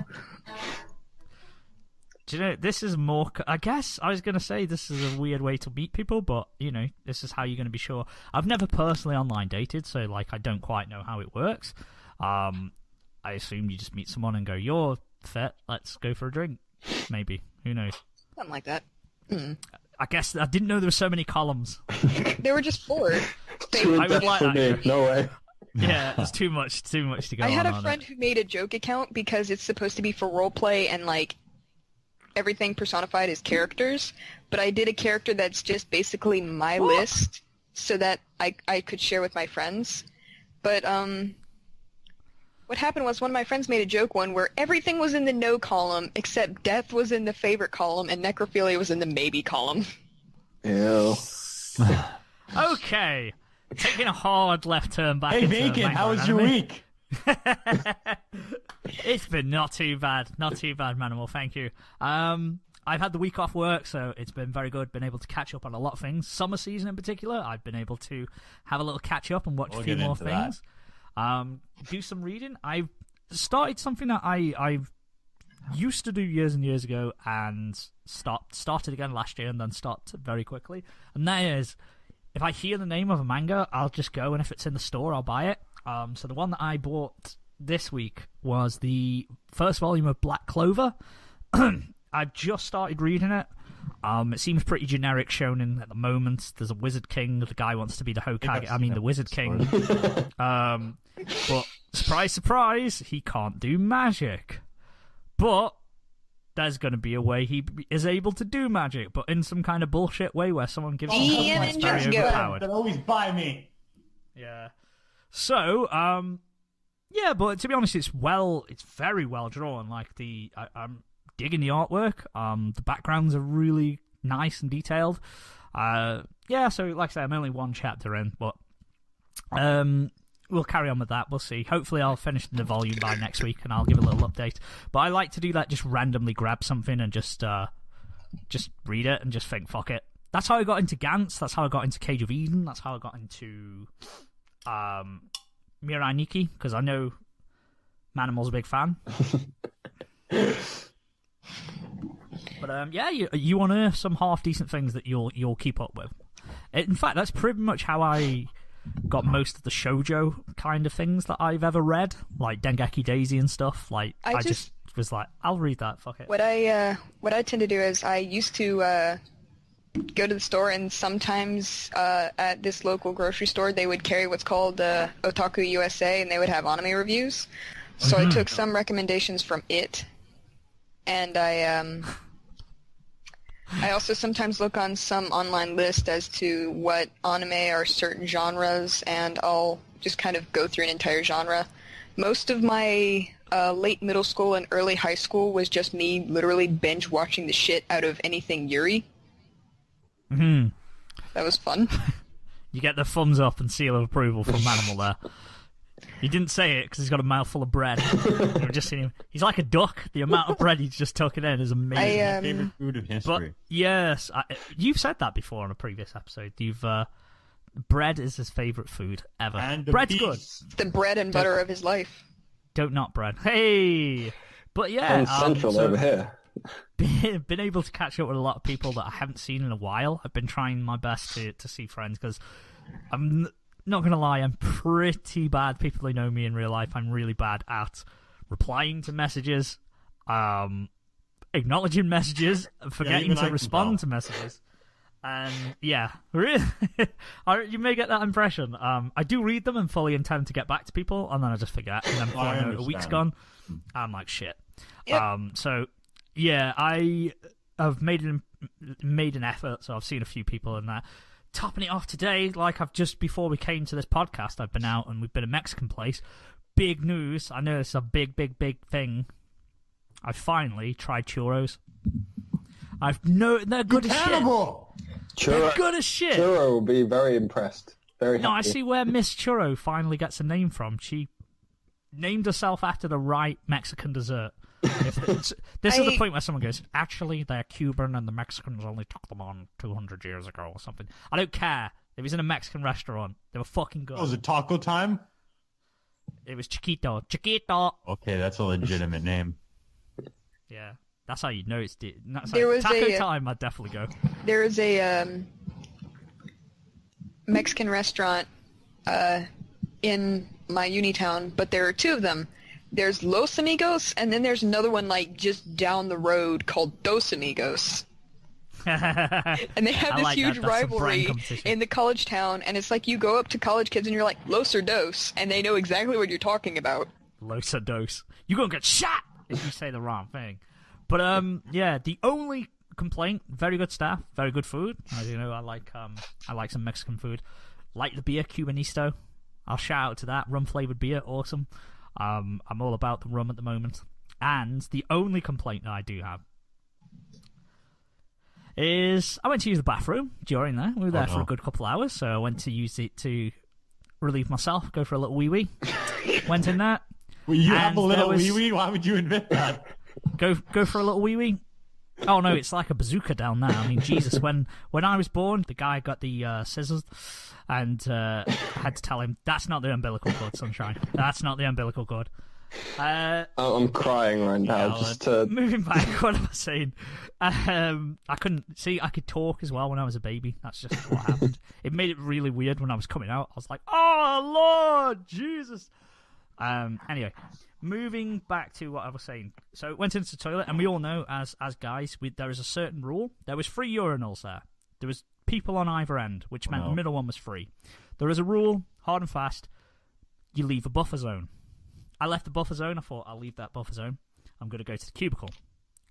[SPEAKER 1] Do you know, this is more... I guess I was going to say this is a weird way to meet people, but, this is how you're going to be sure. I've never personally online dated, so, I don't quite know how it works. I assume you just meet someone and go, you're fit, let's go for a drink. Maybe. Who knows?
[SPEAKER 4] Something like that.
[SPEAKER 1] I guess I didn't know there were so many columns.
[SPEAKER 4] There were just 4.
[SPEAKER 3] Too
[SPEAKER 1] I would like
[SPEAKER 3] for
[SPEAKER 1] that.
[SPEAKER 3] me. No way.
[SPEAKER 1] Yeah, it's too much to go on.
[SPEAKER 4] I had a
[SPEAKER 1] on
[SPEAKER 4] friend
[SPEAKER 1] it.
[SPEAKER 4] who made a joke account because it's supposed to be for roleplay and like everything personified as characters, but I did a character that's just basically my list so that I could share with my friends. But what happened was one of my friends made a joke one where everything was in the no column except death was in the favorite column and necrophilia was in the maybe column.
[SPEAKER 3] Ew.
[SPEAKER 1] Okay, taking a hard left turn back.
[SPEAKER 2] Hey,
[SPEAKER 1] into
[SPEAKER 2] Vacant,
[SPEAKER 1] manga
[SPEAKER 2] how was
[SPEAKER 1] and
[SPEAKER 2] your
[SPEAKER 1] anime.
[SPEAKER 2] week?
[SPEAKER 1] It's been not too bad, Manimal. Thank you. I've had the week off work, so it's been very good. Been able to catch up on a lot of things. Summer season in particular, I've been able to have a little catch up and watch a few more things. Do some reading. I've started something that I used to do years and years ago and started again last year and then stopped very quickly. And that is, if I hear the name of a manga, I'll just go, and if it's in the store, I'll buy it. So the one that I bought this week was the first volume of Black Clover. I've just started reading it. It seems pretty generic shonen at the moment. There's a Wizard King. The guy wants to be the Hokage. I mean, the Wizard King. But surprise, surprise, he can't do magic. But there's going to be a way he is able to do magic, but in some kind of bullshit way where someone gives him something that's very overpowered.
[SPEAKER 2] That always buy me.
[SPEAKER 1] Yeah. So, yeah, but to be honest, it's very well drawn. Like I'm digging the artwork. The backgrounds are really nice and detailed. Yeah, so like I say, I'm only one chapter in, but we'll carry on with that. We'll see. Hopefully I'll finish the volume by next week and I'll give a little update. But I like to do that, just randomly grab something and just read it and just think, fuck it. That's how I got into Gantz. That's how I got into Cage of Eden. That's how I got into Mirai Nikki, because I know Manimal's a big fan. But yeah, you unearth some half decent things that you'll keep up with. In fact, that's pretty much how I got most of the shoujo kind of things that I've ever read, like Dengeki Daisy and stuff. Like I just was like, I'll read that. Fuck it.
[SPEAKER 4] What I tend to do is I used to go to the store, and sometimes at this local grocery store they would carry what's called Otaku USA, and they would have anime reviews. So I took some recommendations from it, and I also sometimes look on some online list as to what anime are certain genres, and I'll just kind of go through an entire genre. Most of my late middle school and early high school was just me literally binge watching the shit out of anything Yuri. That was fun.
[SPEAKER 1] You get the thumbs up and seal of approval from Manimal there. He didn't say it because he's got a mouthful of bread. You've just seen him. He's like a duck. The amount of bread he's just tucking in is amazing.
[SPEAKER 2] Favorite food of history.
[SPEAKER 1] But yes, you've said that before on a previous episode. Bread is his favorite food ever.
[SPEAKER 2] And
[SPEAKER 1] bread's good.
[SPEAKER 4] The bread and butter of his life.
[SPEAKER 1] Don't not bread. Hey, but yeah,
[SPEAKER 3] And Central over here.
[SPEAKER 1] Been able to catch up with a lot of people that I haven't seen in a while. I've been trying my best to see friends because I'm not going to lie, I'm pretty bad. People who know me in real life, I'm really bad at replying to messages, acknowledging messages, forgetting to respond to messages. And yeah, really, you may get that impression. I do read them and fully intend to get back to people, and then I just forget. And then before I know it, a week's gone, I'm like, shit.
[SPEAKER 4] Yep.
[SPEAKER 1] So yeah, I have made an effort. So I've seen a few people in that. Topping it off today, like I've just before we came to this podcast, I've been out and we've been a Mexican place. Big news! I know it's a big thing. I finally tried churros. They're good as shit. They're good as shit.
[SPEAKER 3] Churro will be very impressed. Very happy.
[SPEAKER 1] No, I see where Miss Churro finally gets a name from. She named herself after the right Mexican dessert. This is the point where someone goes, actually, they're Cuban and the Mexicans only took them on 200 years ago or something. I don't care. It was in a Mexican restaurant. They were fucking good.
[SPEAKER 2] Oh, was it taco time?
[SPEAKER 1] It was Chiquito. Chiquito.
[SPEAKER 2] Okay, that's a legitimate name.
[SPEAKER 1] Yeah. That's how you know it's...
[SPEAKER 4] Taco
[SPEAKER 1] time, I'd definitely go.
[SPEAKER 4] There was a Mexican restaurant in my uni town, but there are two of them. There's Los Amigos, and then there's another one like just down the road called Dos Amigos. And they have this
[SPEAKER 1] like
[SPEAKER 4] huge
[SPEAKER 1] that. That's some brand
[SPEAKER 4] rivalry
[SPEAKER 1] competition.
[SPEAKER 4] in the college town, and it's like you go up to college kids and you're like, Los or Dos, and they know exactly what you're talking about.
[SPEAKER 1] Los a dose. You're gonna get shot if you say the wrong thing. But yeah, the only complaint: very good staff, very good food. As you know, I like some Mexican food. Like the beer, Cubanisto. I'll shout out to that rum flavored beer, awesome. I'm all about the rum at the moment. And the only complaint that I do have is I went to use the bathroom during there. We were there for a good couple of hours, so I went to use it to relieve myself, go for a little wee-wee. Went in there.
[SPEAKER 2] Well, you have a little wee-wee? Why would you admit that?
[SPEAKER 1] Go for a little wee-wee. Oh, no, it's like a bazooka down there. I mean, Jesus, when I was born, the guy got the scissors and I had to tell him, that's not the umbilical cord, sunshine. That's not the umbilical cord.
[SPEAKER 3] I'm crying right now.
[SPEAKER 1] Moving back, what am I saying? I could talk as well when I was a baby. That's just what happened. It made it really weird when I was coming out. I was like, oh, Lord, Jesus. Anyway, moving back to what I was saying. So went into the toilet, and we all know, as guys, there is a certain rule. There was 3 urinals there. There was people on either end, which meant the middle one was free. There is a rule, hard and fast. You leave a buffer zone. I left the buffer zone. I thought, I'll leave that buffer zone. I'm going to go to the cubicle.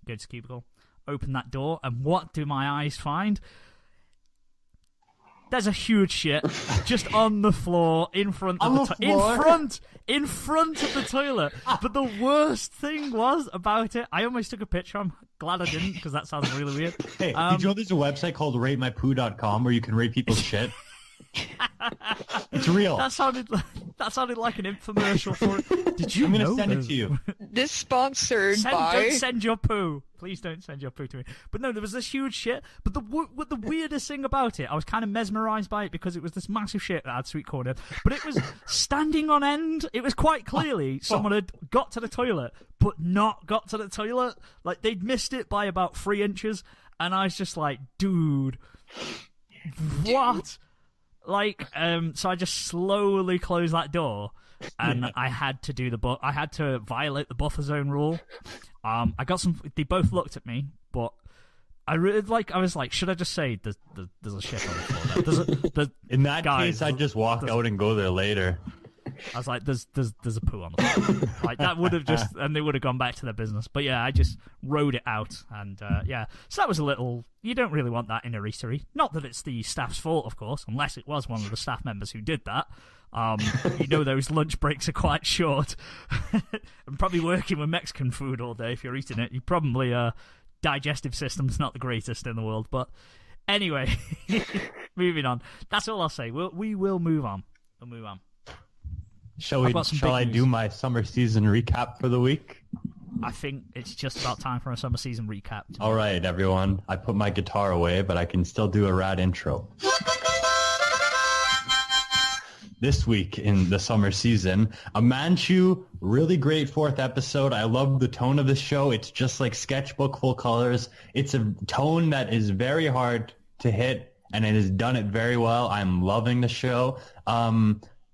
[SPEAKER 1] Go to the cubicle, open that door, and what do my eyes find? There's a huge shit just on the floor in front of the toilet. In front of the toilet. But the worst thing was about it, I almost took a picture. I'm glad I didn't, because that sounds really weird.
[SPEAKER 2] Hey, did you know there's a website called ratemypoo.com where you can rate people's shit? It's real.
[SPEAKER 1] That sounded like an infomercial for it. Did you
[SPEAKER 2] I'm
[SPEAKER 1] know
[SPEAKER 2] going to send it to you.
[SPEAKER 4] This sponsored by...
[SPEAKER 1] Don't send your poo. Please don't send your poo to me. But no, there was this huge shit. But the weirdest thing about it, I was kind of mesmerised by it because it was this massive shit that had sweet corn in. But it was standing on end. It was quite clearly someone had got to the toilet, but not got to the toilet. Like, they'd missed it by about 3 inches. And I was just like, dude, what? Like, so I just slowly closed that door, and I had to do I had to violate the buffer zone rule. I got some. They both looked at me, but I was like, should I just say there's a shit on the floor there?
[SPEAKER 2] In that case, I'd just walk out and go there later.
[SPEAKER 1] I was like, there's a poo on the floor. Like, that would have just, and they would have gone back to their business. But yeah, I just rode it out, and yeah. So that was a little, you don't really want that in a eatery. Not that it's the staff's fault, of course, unless it was one of the staff members who did that. You know, those lunch breaks are quite short. And probably working with Mexican food all day, if you're eating it, you probably, digestive system's not the greatest in the world. But anyway, moving on. That's all I'll say. We will move on. We'll move on.
[SPEAKER 2] Shall I do my summer season recap for the week?
[SPEAKER 1] I think it's just about time for a summer season recap.
[SPEAKER 2] All right, everyone. I put my guitar away, but I can still do a rad intro. This week in the summer season, a Manchu, really great 4th episode. I love the tone of the show. It's just like sketchbook full colors. It's a tone that is very hard to hit, and it has done it very well. I'm loving the show.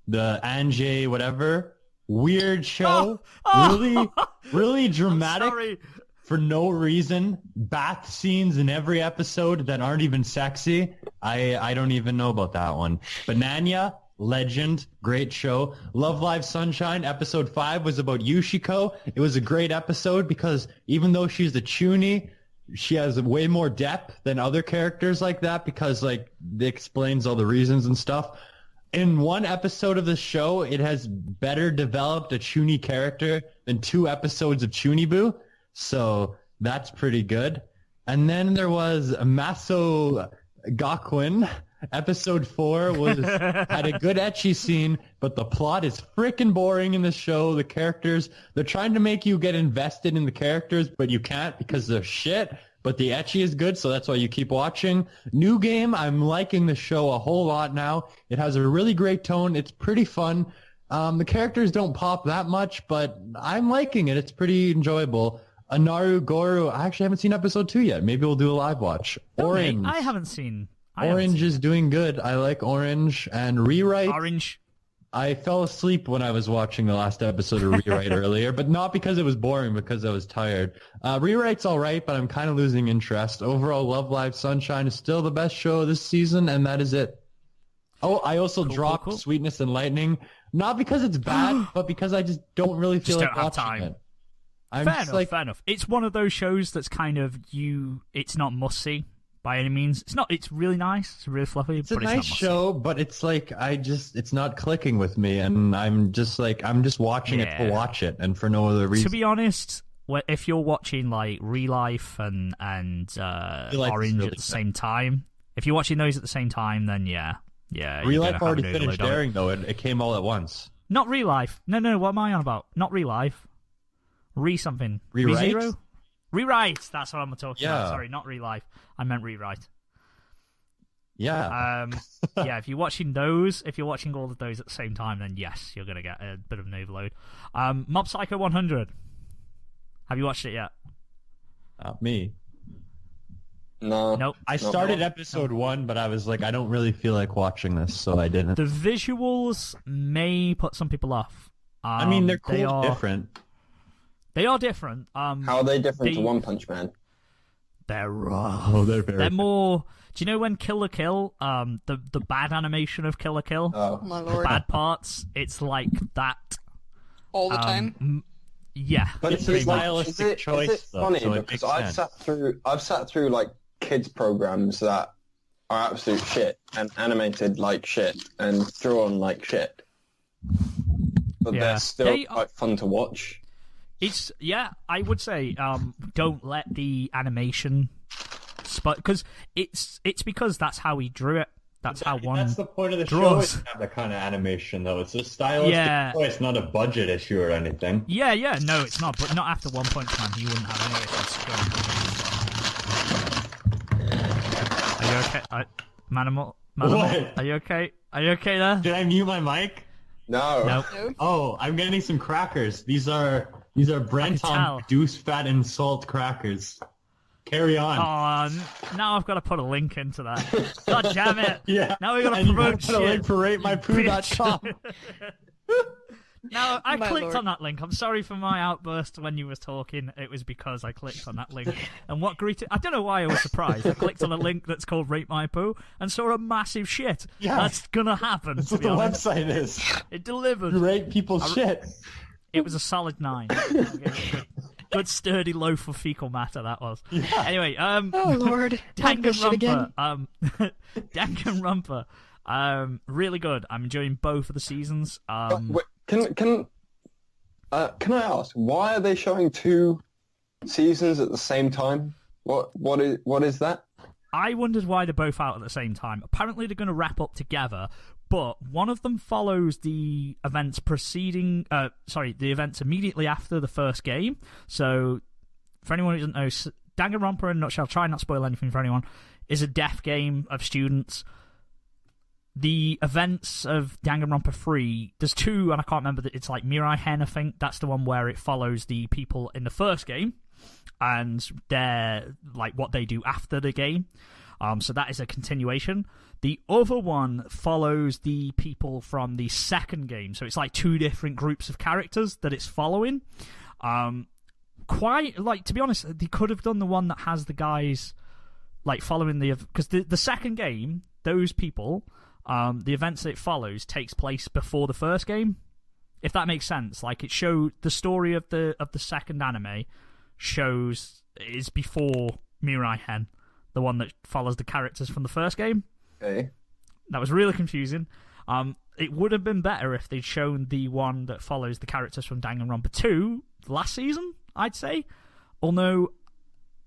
[SPEAKER 2] The Anjay whatever, weird show, really dramatic for no reason. Bath scenes in every episode that aren't even sexy. I don't even know about that one. Bananya, legend, great show. Love Live Sunshine, episode 5 was about Yushiko. It was a great episode because even though she's a chuny, she has way more depth than other characters like that because like it explains all the reasons and stuff. In one episode of the show, it has better developed a Chuny character than 2 episodes of Chuniboo, so that's pretty good. And then there was Maso Gakuin. Episode 4 had a good ecchi scene, but the plot is freaking boring in the show. The characters, they're trying to make you get invested in the characters, but you can't because they're shit. But the ecchi is good, so that's why you keep watching. New Game, I'm liking the show a whole lot now. It has a really great tone. It's pretty fun. The characters don't pop that much, but I'm liking it. It's pretty enjoyable. Anaru Goru, I actually haven't seen episode 2 yet. Maybe we'll do a live watch. Orange.
[SPEAKER 1] I haven't seen.
[SPEAKER 2] Orange is doing good. I like Orange. And Rewrite.
[SPEAKER 1] Orange.
[SPEAKER 2] I fell asleep when I was watching the last episode of Rewrite earlier, but not because it was boring, because I was tired. Rewrite's all right, but I'm kind of losing interest. Overall, Love Live Sunshine is still the best show this season, and that is it. Oh, I also dropped Sweetness and Lightning, not because it's bad, but because I just don't really feel like watching it.
[SPEAKER 1] Fair enough. It's one of those shows that's kind of it's not must-see by any means. It's really nice. It's really fluffy.
[SPEAKER 2] It's a nice show, but it's like it's not clicking with me, and I'm just watching it to watch it, and for no other reason.
[SPEAKER 1] To be honest, if you're watching like Real Life and Orange really at the same time, if you're watching those at the same time, then yeah.
[SPEAKER 2] Real Life already finished airing though. It came all at once.
[SPEAKER 1] Not Real Life. No. What am I on about? Not Real Life. Something.
[SPEAKER 2] Rewrite?
[SPEAKER 1] Rewrite. That's what I'm talking about. Sorry, not Real Life. I meant Rewrite.
[SPEAKER 2] Yeah.
[SPEAKER 1] Yeah. If you're watching all of those at the same time, then yes, you're gonna get a bit of an overload. Mob Psycho 100. Have you watched it yet?
[SPEAKER 2] Not me.
[SPEAKER 3] No.
[SPEAKER 1] Nope.
[SPEAKER 2] I started episode 1, but I was like, I don't really feel like watching this, so I didn't.
[SPEAKER 1] The visuals may put some people off.
[SPEAKER 2] I mean, they're cool, different.
[SPEAKER 1] They are different.
[SPEAKER 3] How are they different to One Punch Man?
[SPEAKER 1] They're rough.
[SPEAKER 2] Oh, they're very.
[SPEAKER 1] They're more. Do you know when Kill la Kill, the bad animation of Kill la Kill,
[SPEAKER 3] Oh
[SPEAKER 4] my lord.
[SPEAKER 1] bad parts, it's like that
[SPEAKER 4] All the time?
[SPEAKER 1] Yeah.
[SPEAKER 3] But
[SPEAKER 2] It's a stylistic choice,
[SPEAKER 3] is it
[SPEAKER 2] though,
[SPEAKER 3] funny
[SPEAKER 2] so it
[SPEAKER 3] because
[SPEAKER 2] makes sense.
[SPEAKER 3] I've sat through like kids programs that are absolute shit and animated like shit and drawn like shit, but they're still quite fun to watch.
[SPEAKER 1] I would say don't let the animation because it's because that's how he drew it. That's how one.
[SPEAKER 2] That's the point of the
[SPEAKER 1] draws.
[SPEAKER 2] show. Is to have that kind of animation, though. It's a stylistic choice, not a budget issue or anything.
[SPEAKER 1] Yeah, no, it's not. But not after One Punch Man. He wouldn't have any issues. Are you okay, Manimal?
[SPEAKER 2] What?
[SPEAKER 1] Are you okay? Are you okay there?
[SPEAKER 2] Did I mute my mic?
[SPEAKER 3] No.
[SPEAKER 1] Nope.
[SPEAKER 2] Oh, I'm getting some crackers. These are Brenton reduced fat and salt crackers. Carry on.
[SPEAKER 1] Oh, now I've got to put a link into that. God damn it.
[SPEAKER 2] Yeah.
[SPEAKER 1] Now we've got to
[SPEAKER 2] and
[SPEAKER 1] promote
[SPEAKER 2] put a link for ratemypoo.com.
[SPEAKER 1] Now, I
[SPEAKER 4] My
[SPEAKER 1] clicked
[SPEAKER 4] lord.
[SPEAKER 1] on that link. I'm sorry for my outburst when you was talking. It was because I clicked on that link. And what greeted... I don't know why I was surprised. I clicked on a link that's called Rate My Poo and saw a massive shit.
[SPEAKER 2] Yeah.
[SPEAKER 1] That's gonna happen,
[SPEAKER 2] That's
[SPEAKER 1] to
[SPEAKER 2] what
[SPEAKER 1] be
[SPEAKER 2] the
[SPEAKER 1] honest.
[SPEAKER 2] website is.
[SPEAKER 1] It delivered.
[SPEAKER 2] You rate people's shit.
[SPEAKER 1] It was a solid 9. Good sturdy loaf of fecal matter that was.
[SPEAKER 2] Yeah.
[SPEAKER 1] Anyway,
[SPEAKER 4] Oh lord.
[SPEAKER 1] Danganronpa. Danganronpa. Really good. I'm enjoying both of the seasons.
[SPEAKER 3] Wait, can I ask why are they showing 2 seasons at the same time? What is that?
[SPEAKER 1] I wondered why they're both out at the same time. Apparently they're going to wrap up together, but one of them follows the events the events immediately after the first game. So, for anyone who doesn't know, Danganronpa in a nutshell, try not to spoil anything for anyone, is a death game of students. The events of Danganronpa 3, there's 2, and I can't remember, it's like Mirai Hen, I think. That's the one where it follows the people in the first game, and their, like, what they do after the game. So that is a continuation. The other one follows the people from the second game, so it's like 2 different groups of characters that it's following. Quite, like, to be honest, they could have done the one that has the guys, like, following because the second game, those people... the events that it follows takes place before the first game, if that makes sense. Like, it showed the story of the second anime is before Mirai Hen, the one that follows the characters from the first game.
[SPEAKER 3] Okay.
[SPEAKER 1] That was really confusing. It would have been better if they'd shown the one that follows the characters from Danganronpa 2 last season, I'd say. Although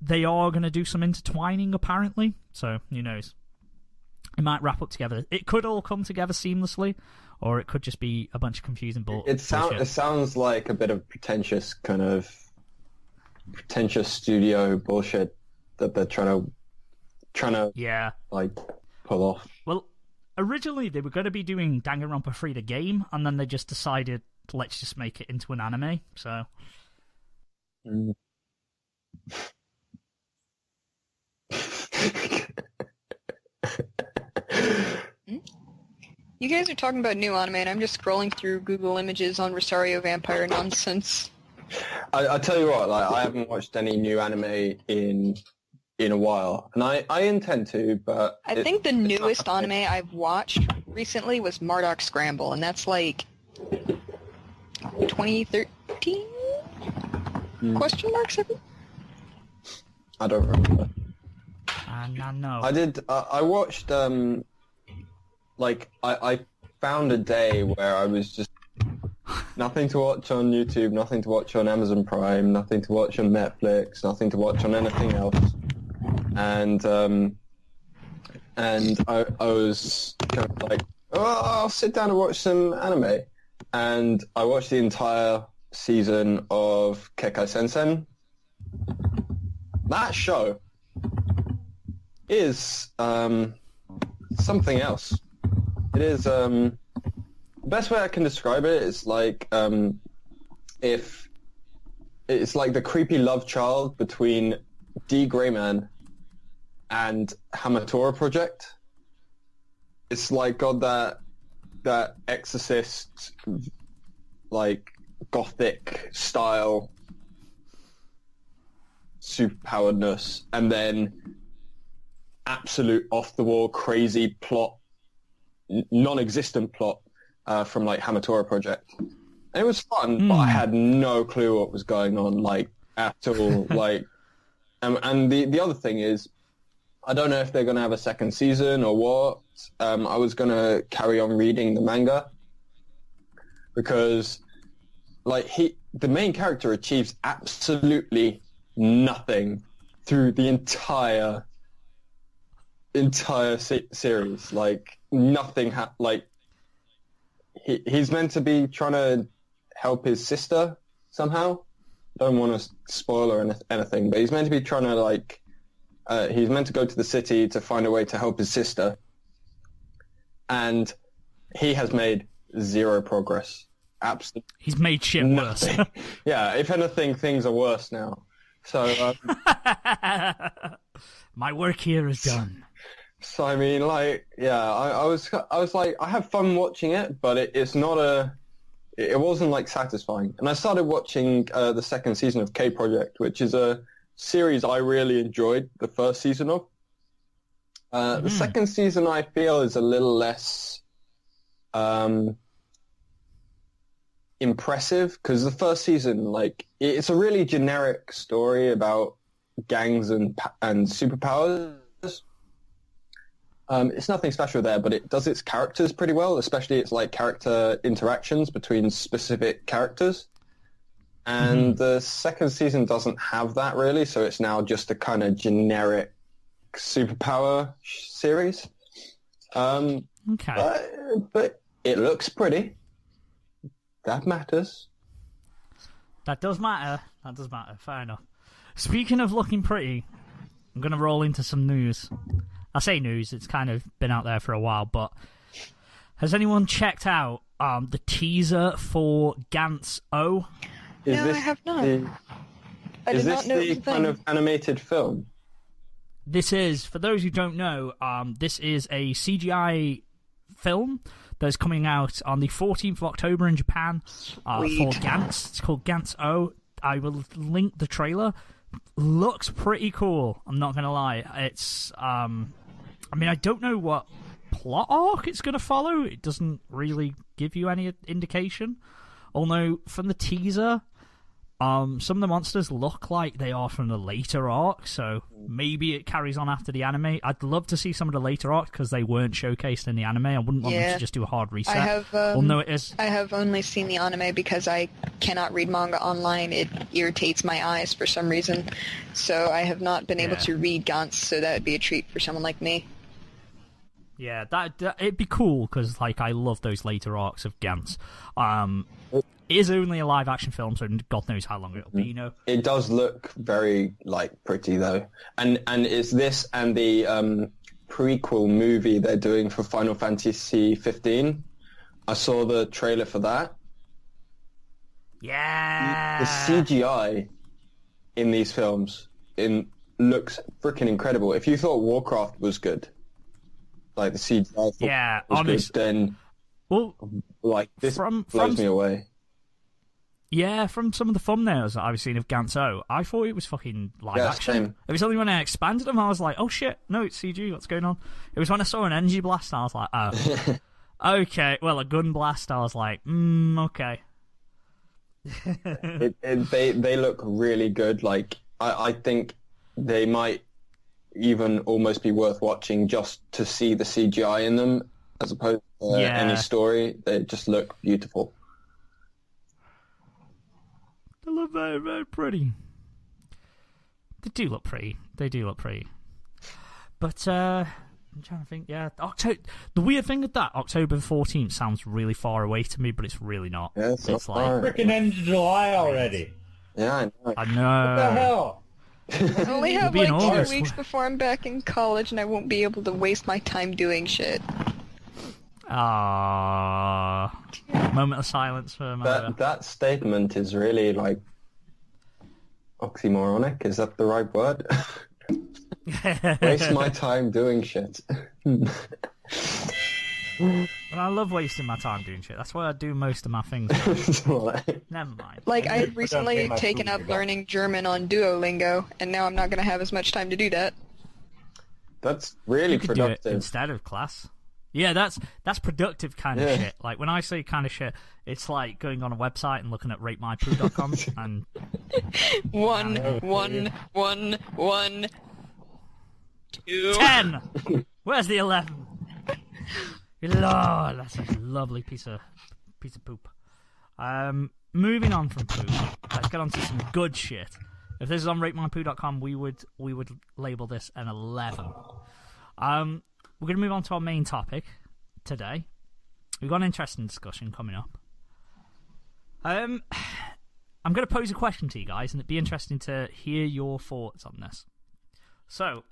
[SPEAKER 1] they are going to do some intertwining, apparently, so who knows. It might wrap up together. It could all come together seamlessly, or it could just be a bunch of confusing bullshit.
[SPEAKER 3] It sounds like a bit of pretentious studio bullshit that they're trying to like pull off.
[SPEAKER 1] Well, originally they were going to be doing Danganronpa 3 the game, and then they just decided, let's just make it into an anime. So.
[SPEAKER 3] Mm.
[SPEAKER 4] You guys are talking about new anime, and I'm just scrolling through Google Images on Rosario Vampire nonsense.
[SPEAKER 3] I tell you what, like I haven't watched any new anime in a while, and I intend to, but
[SPEAKER 4] I think the newest anime I've watched recently was Marduk Scramble, and that's like 2013? Question marks?
[SPEAKER 3] I don't remember.
[SPEAKER 1] No.
[SPEAKER 3] I did. I watched. Like I found a day where I was just nothing to watch on YouTube, nothing to watch on Amazon Prime, nothing to watch on Netflix, nothing to watch on anything else, and I was kind of like, oh, I'll sit down and watch some anime, and I watched the entire season of Kekai Sensen. That show is something else. It is the best way I can describe it is like if it's like the creepy love child between D. Greyman and Hamatora Project. It's like got that Exorcist like gothic style superpoweredness, and then absolute off the wall crazy plot, non-existent plot from like Hamatora Project. And it was fun, but I had no clue what was going on, like at all. Like, and the other thing is, I don't know if they're going to have a second season or what. I was going to carry on reading the manga because, like, the main character achieves absolutely nothing through the entire series. Like nothing. He's meant to be trying to help his sister somehow. Don't want to spoil or anything, but he's meant to be trying to like. He's meant to go to the city to find a way to help his sister, and he has made zero progress. Absolutely,
[SPEAKER 1] he's made shit worse.
[SPEAKER 3] Yeah, if anything, things are worse now. So
[SPEAKER 1] my work here is done.
[SPEAKER 3] So I mean, like, yeah, I was like, I have fun watching it, but it wasn't like satisfying. And I started watching the second season of K Project, which is a series I really enjoyed the first season of. The second season I feel is a little less impressive because the first season, like, it's a really generic story about gangs and superpowers. It's nothing special there, but it does its characters pretty well, especially its like character interactions between specific characters. And the second season doesn't have that really, so it's now just a kind of generic superpower series.
[SPEAKER 1] Okay.
[SPEAKER 3] But it looks pretty. That matters.
[SPEAKER 1] That does matter. Fair enough. Speaking of looking pretty, I'm going to roll into some news. I say news, it's kind of been out there for a while, but has anyone checked out the teaser for Gantz O?
[SPEAKER 4] I have not.
[SPEAKER 3] Is this the kind of animated film?
[SPEAKER 1] This is, for those who don't know, this is a CGI film that's coming out on the 14th of October in Japan for Gantz. It's called Gantz O. I will link the trailer. Looks pretty cool, I'm not going to lie. It's, I mean, I don't know what plot arc it's going to follow. It doesn't really give you any indication. Although, from the teaser, some of the monsters look like they are from the later arc, so maybe it carries on after the anime. I'd love to see some of the later arcs because they weren't showcased in the anime. I wouldn't want them to just do a hard reset.
[SPEAKER 4] I have only seen the anime because I cannot read manga online. It irritates my eyes for some reason. So I have not been able to read Gantz, so that would be a treat for someone like me.
[SPEAKER 1] Yeah, that it'd be cool because like I love those later arcs of Gantz. It is only a live action film, so God knows how long it'll be. You know,
[SPEAKER 3] it does look very like pretty though, and it's this and the prequel movie they're doing for Final Fantasy 15. I saw the trailer for that.
[SPEAKER 1] Yeah,
[SPEAKER 3] the CGI in these films looks freaking incredible. If you thought Warcraft was good, like the CGI,
[SPEAKER 1] yeah,
[SPEAKER 3] was good, then
[SPEAKER 1] Well,
[SPEAKER 3] Like, this
[SPEAKER 1] from
[SPEAKER 3] blows me away.
[SPEAKER 1] yeah, from some of the thumbnails that I've seen of Ganto, I thought it was fucking live
[SPEAKER 3] Yeah,
[SPEAKER 1] action.
[SPEAKER 3] same.
[SPEAKER 1] It was only when I expanded them I was like, oh shit, no, it's CG. What's going on? It was when I saw an energy blast, I was like, oh, okay. Well, a gun blast, I was like, okay.
[SPEAKER 3] They look really good. Like, I think they might even almost be worth watching just to see the CGI in them, as opposed to any story. They just look beautiful.
[SPEAKER 1] They look very, very pretty. They do look pretty. But, I'm trying to think, yeah. The weird thing with that, October 14th sounds really far away to me, but it's really not.
[SPEAKER 3] Yeah, it's not far.
[SPEAKER 2] Freaking end of July already.
[SPEAKER 3] Yeah, I know.
[SPEAKER 1] I know.
[SPEAKER 2] What the hell?
[SPEAKER 4] I only have
[SPEAKER 1] It'll be in
[SPEAKER 4] like 2
[SPEAKER 1] August.
[SPEAKER 4] weeks before I'm back in college, and I won't be able to waste my time doing shit.
[SPEAKER 1] Ah, moment of silence for Manga.
[SPEAKER 3] That statement is really, like, oxymoronic. Is that the right word? Waste my time doing shit.
[SPEAKER 1] Well, I love wasting my time doing shit. That's why I do most of my things. Never mind.
[SPEAKER 4] Like, I had recently taken up learning German on Duolingo, and now I'm not going to have as much time to do that.
[SPEAKER 3] That's really
[SPEAKER 1] You could do it
[SPEAKER 3] productive.
[SPEAKER 1] instead of class. Yeah, that's productive kind of shit. Like, when I say kind of shit, it's like going on a website and looking at ratemypoo.com and...
[SPEAKER 4] One, 2.
[SPEAKER 1] 10! Where's the 11? Lord, that's a lovely piece of poop. Moving on from poop, let's get on to some good shit. If this is on ratemypoo.com, we would label this an 11. We're going to move on to our main topic today. We've got an interesting discussion coming up. I'm going to pose a question to you guys, and it'd be interesting to hear your thoughts on this. So,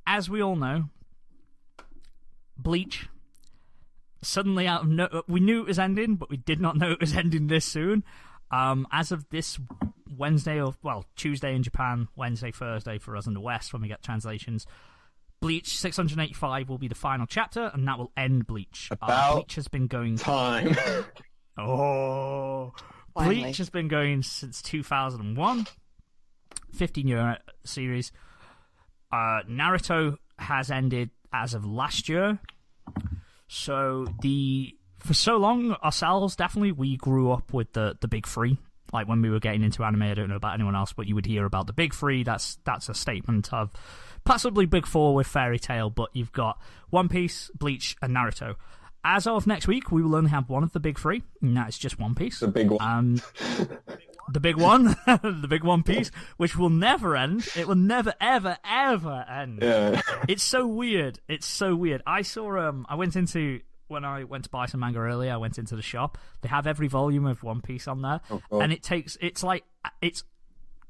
[SPEAKER 1] as we all know, Bleach, suddenly out of we knew it was ending, but we did not know it was ending this soon. As of this Wednesday, Tuesday in Japan, Wednesday, Thursday for us in the West when we get translations, Bleach 685 will be the final chapter, and that will end Bleach. Bleach has been going...
[SPEAKER 3] Time.
[SPEAKER 1] Oh...
[SPEAKER 4] Finally.
[SPEAKER 1] Bleach has been going since 2001. 15-year series. Naruto has ended as of last year. So for so long, ourselves, definitely, we grew up with the big three. Like, when we were getting into anime, I don't know about anyone else, but you would hear about the big three. That's a statement of possibly big four with Fairy Tail, but you've got One Piece, Bleach, and Naruto. As of next week, we will only have one of the big three, and that is just One Piece.
[SPEAKER 3] The big one.
[SPEAKER 1] The big one, the big One Piece, which will never end. It will never, ever, ever end.
[SPEAKER 3] Yeah.
[SPEAKER 1] It's so weird. I saw, when I went to buy some manga earlier, I went into the shop. They have every volume of One Piece on there, and it's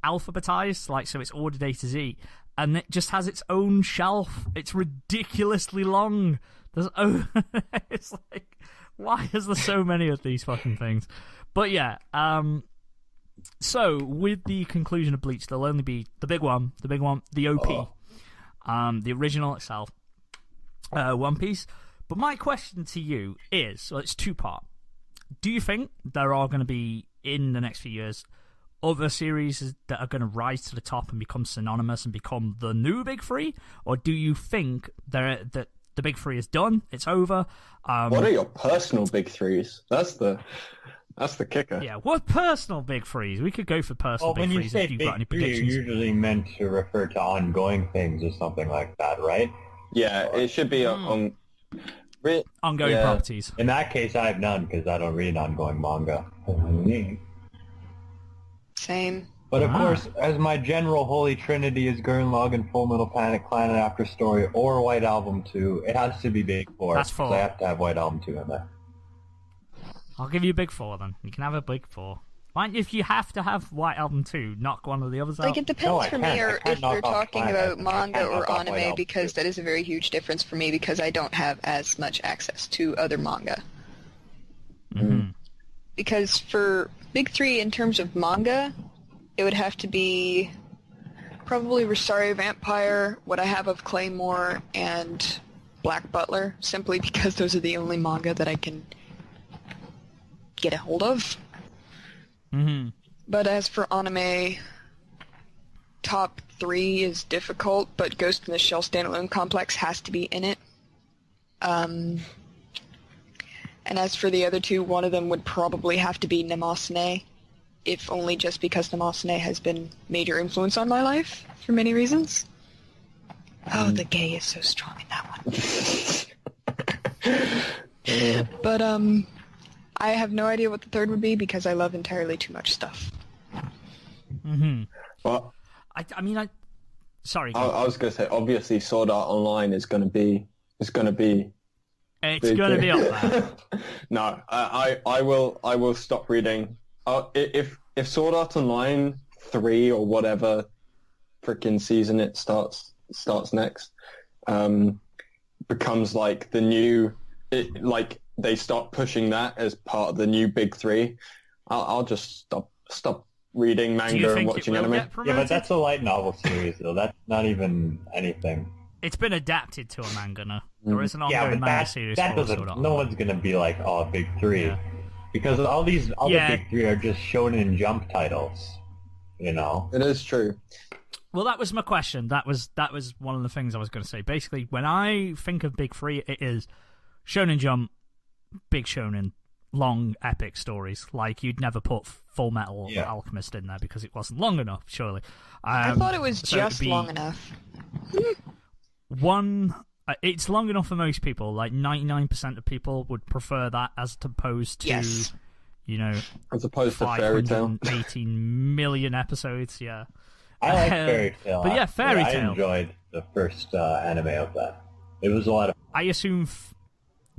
[SPEAKER 1] alphabetized, like, so it's ordered A to Z, and it just has its own shelf. It's ridiculously long. It's like, why is there so many of these fucking things? But yeah, so with the conclusion of Bleach, there'll only be the big one, the OP, the original itself, One Piece. But my question to you is, it's two-part. Do you think there are going to be, in the next few years, other series that are going to rise to the top and become synonymous and become the new big three? Or do you think that the big three is done, it's over?
[SPEAKER 3] What are your personal big threes? That's the kicker.
[SPEAKER 1] Yeah, what personal big threes? We could go for personal big
[SPEAKER 2] when you
[SPEAKER 1] threes
[SPEAKER 2] say
[SPEAKER 1] if you've
[SPEAKER 2] big
[SPEAKER 1] got any
[SPEAKER 2] three, you're
[SPEAKER 1] predictions.
[SPEAKER 2] usually meant to refer to ongoing things or something like that, right?
[SPEAKER 3] Yeah, it should be on...
[SPEAKER 1] Ongoing properties.
[SPEAKER 2] In that case, I have none because I don't read ongoing manga.
[SPEAKER 4] Same.
[SPEAKER 2] But of course, as my general holy trinity is Gurren Lagann, Full Metal Panic, Planet After Story, or White Album 2, it has to be Big Four.
[SPEAKER 1] That's four.
[SPEAKER 2] So I have to have White Album 2 in there.
[SPEAKER 1] I'll give you a big four then. You can have a big four. Why don't you, if you have to have White Album 2, knock one of the others out?
[SPEAKER 4] Like, it depends for me, or if you're talking about manga or anime, because that is a very huge difference for me, because I don't have as much access to other manga.
[SPEAKER 1] Mm-hmm.
[SPEAKER 4] Because for big three, in terms of manga, it would have to be probably Rosario Vampire, What I Have of Claymore, and Black Butler, simply because those are the only manga that I can get a hold of.
[SPEAKER 1] Mm-hmm.
[SPEAKER 4] But as for anime, top 3 is difficult, but Ghost in the Shell Standalone Complex has to be in it. And as for the other 2, one of them would probably have to be Namasune, if only just because Namasune has been major influence on my life for many reasons. Oh, the gay is so strong in that one. But I have no idea what the third would be because I love entirely too much stuff.
[SPEAKER 1] Mm-hmm.
[SPEAKER 3] Well,
[SPEAKER 1] Sorry.
[SPEAKER 3] I was going to say, obviously, Sword Art Online is going to be.
[SPEAKER 1] It's going to be up there.
[SPEAKER 3] No, I will stop reading. If Sword Art Online 3 or whatever freaking season it starts next, becomes like the new, like they start pushing that as part of the new big 3, I'll just stop reading manga and watching anime.
[SPEAKER 2] Yeah, but that's a light novel series, though. That's not even anything.
[SPEAKER 1] It's been adapted to a manga now. There is an ongoing manga series.
[SPEAKER 2] That doesn't. No one's gonna be like, oh, big 3, because all these other big 3 are just Shonen Jump titles. You know,
[SPEAKER 3] it is true.
[SPEAKER 1] Well, that was my question. That was one of the things I was going to say. Basically, when I think of big 3, it is Shonen Jump, big shonen, long epic stories. Like you'd never put Full Metal Alchemist in there because it wasn't long enough. Surely,
[SPEAKER 4] I thought it was just long enough.
[SPEAKER 1] It's long enough for most people. Like 99% of people would prefer that as opposed to,
[SPEAKER 3] as opposed to Fairy Tail.
[SPEAKER 1] 18 million episodes. Yeah.
[SPEAKER 2] I like Fairy Tail.
[SPEAKER 1] But Fairy Tail.
[SPEAKER 2] I enjoyed the first anime of that. It was a lot of.
[SPEAKER 1] I assume.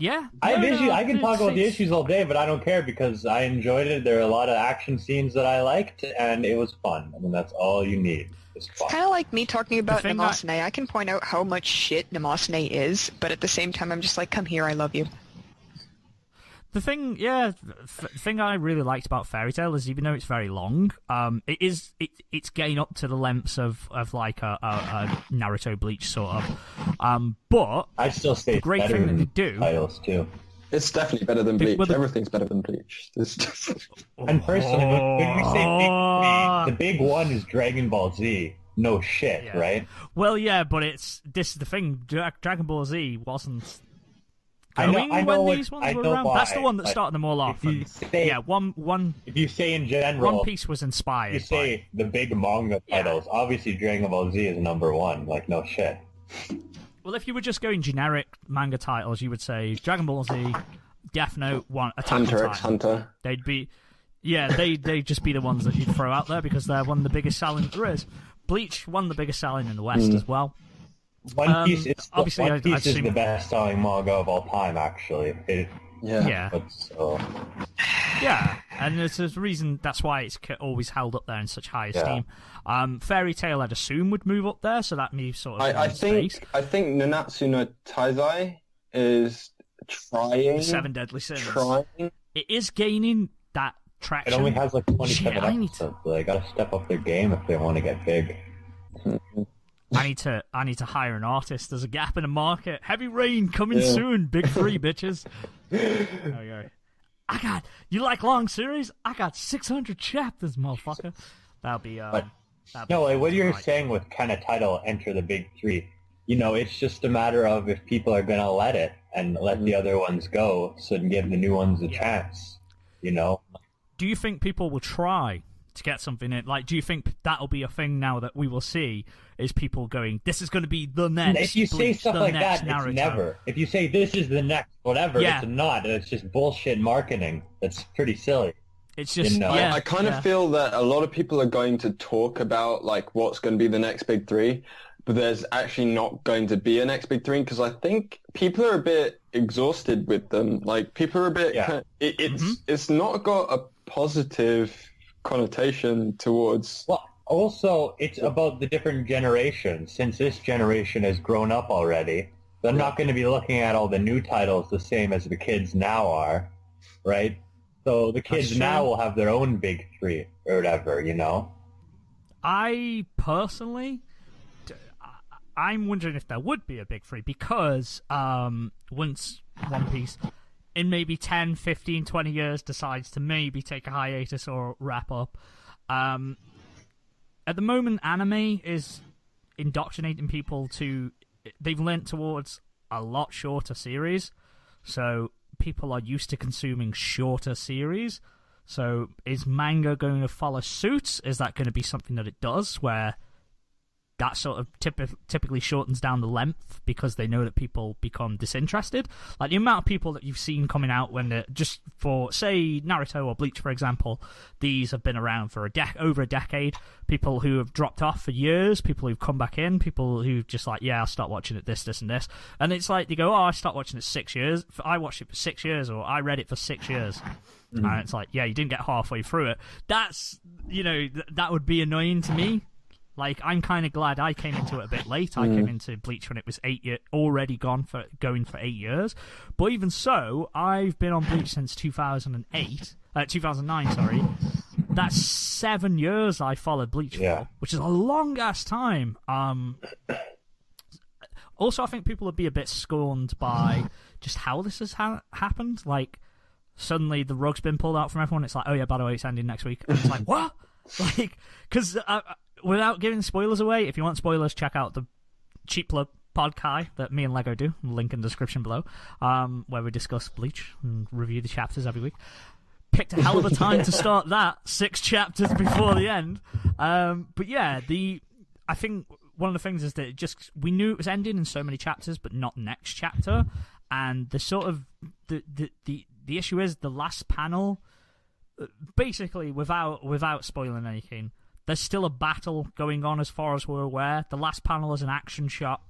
[SPEAKER 2] I can talk about the issues all day, but I don't care because I enjoyed it. There are a lot of action scenes that I liked, and it was fun. I mean, that's all you need. It's
[SPEAKER 4] kind of like me talking about Namasune. I can point out how much shit Namasune is, but at the same time, I'm just like, come here, I love you.
[SPEAKER 1] The thing I really liked about Fairy Tail is even though it's very long, it's getting up to the lengths of like a Naruto Bleach sort of. But
[SPEAKER 2] I still say
[SPEAKER 1] the great thing that they do
[SPEAKER 2] titles too.
[SPEAKER 3] It's definitely better than Bleach. Everything's better than Bleach.
[SPEAKER 2] And personally, when we say big 3, the big one is Dragon Ball Z. No shit, right?
[SPEAKER 1] Well, yeah, but this is the thing. Dragon Ball Z wasn't.
[SPEAKER 2] I know
[SPEAKER 1] when these ones were around.
[SPEAKER 2] Why,
[SPEAKER 1] that's the one that started them all off.
[SPEAKER 2] If you say in general,
[SPEAKER 1] One Piece was inspired.
[SPEAKER 2] You say the big manga titles. Obviously, Dragon Ball Z is number 1. Like no shit.
[SPEAKER 1] Well, if you were just going generic manga titles, you would say Dragon Ball Z, Death Note, Attack on Titan.
[SPEAKER 3] Hunter.
[SPEAKER 1] They'd just be the ones that you'd throw out there because they're one of the biggest selling there is. Bleach, one of the biggest selling in the West as well.
[SPEAKER 2] One Piece is the best-selling manga of all time, actually.
[SPEAKER 1] Yeah, and there's a reason that's why it's always held up there in such high esteem. Fairy Tail, I'd assume, would move up there, so that moves sort of.
[SPEAKER 3] I think Nanatsu no Taizai is trying.
[SPEAKER 1] 7 Deadly Sins. It is gaining that traction.
[SPEAKER 2] It only has like 27 episodes, so they gotta step up their game if they want to get big.
[SPEAKER 1] I need to hire an artist. There's a gap in the market. Heavy Rain coming soon. Big 3, bitches. Okay. You like long series? I got 600 chapters, motherfucker. That'll be
[SPEAKER 2] what you're saying with kind of title enter the big 3, it's just a matter of if people are gonna let it and let the other ones go, so to give the new ones a chance.
[SPEAKER 1] Do you think people will try to get something in? Like, do you think that'll be a thing now that we will see? Is people going, this is going to be the next?
[SPEAKER 2] If you say stuff like that,
[SPEAKER 1] Naruto.
[SPEAKER 2] It's never. If you say this is the next whatever, it's not. It's just bullshit marketing. That's pretty silly.
[SPEAKER 1] It's just
[SPEAKER 3] I kind of feel that a lot of people are going to talk about like what's going to be the next big 3, but there's actually not going to be a next big 3 because I think people are a bit exhausted with them. Like people are a bit. It's not got a positive connotation towards.
[SPEAKER 2] Well, also, it's about the different generations. Since this generation has grown up already, they're not going to be looking at all the new titles the same as the kids now are, right? So the kids now will have their own big 3 or whatever,
[SPEAKER 1] I personally, I'm wondering if there would be a big three, because once One Piece in maybe 10, 15, 20 years decides to maybe take a hiatus or wrap up. At the moment, anime is indoctrinating people to... They've leant towards a lot shorter series, so people are used to consuming shorter series. So is manga going to follow suit? Is that going to be something that it does, where that sort of typically shortens down the length because they know that people become disinterested? Like the amount of people that you've seen coming out when they're just for, say, Naruto or Bleach, for example, these have been around for over a decade. People who have dropped off for years, people who've come back in, people who've just like, yeah, I'll start watching it this, and this. And it's like, they go, oh, I start watching it 6 years. I watched it for 6 years, or I read it for 6 years. And it's like, yeah, you didn't get halfway through it. That's, that would be annoying to me. Like, I'm kind of glad I came into it a bit late. I came into Bleach when it was already going for 8 years. But even so, I've been on Bleach since 2009, sorry. That's 7 years I followed Bleach for, which is a long-ass time. Also, I think people would be a bit scorned by just how this has happened. Like, suddenly the rug's been pulled out from everyone. It's like, oh yeah, by the way, it's ending next week. And it's like, what? Like, because... without giving spoilers away, if you want spoilers, check out the Cheap Plug podcast that me and Lego do. Link in the description below, where we discuss Bleach and review the chapters every week. Picked a hell of a time to start that, 6 chapters before the end. But yeah, I think one of the things is that we knew it was ending in so many chapters, but not next chapter. And the sort of the issue is the last panel. Basically, without spoiling anything, there's still a battle going on as far as we're aware. The last panel is an action shot,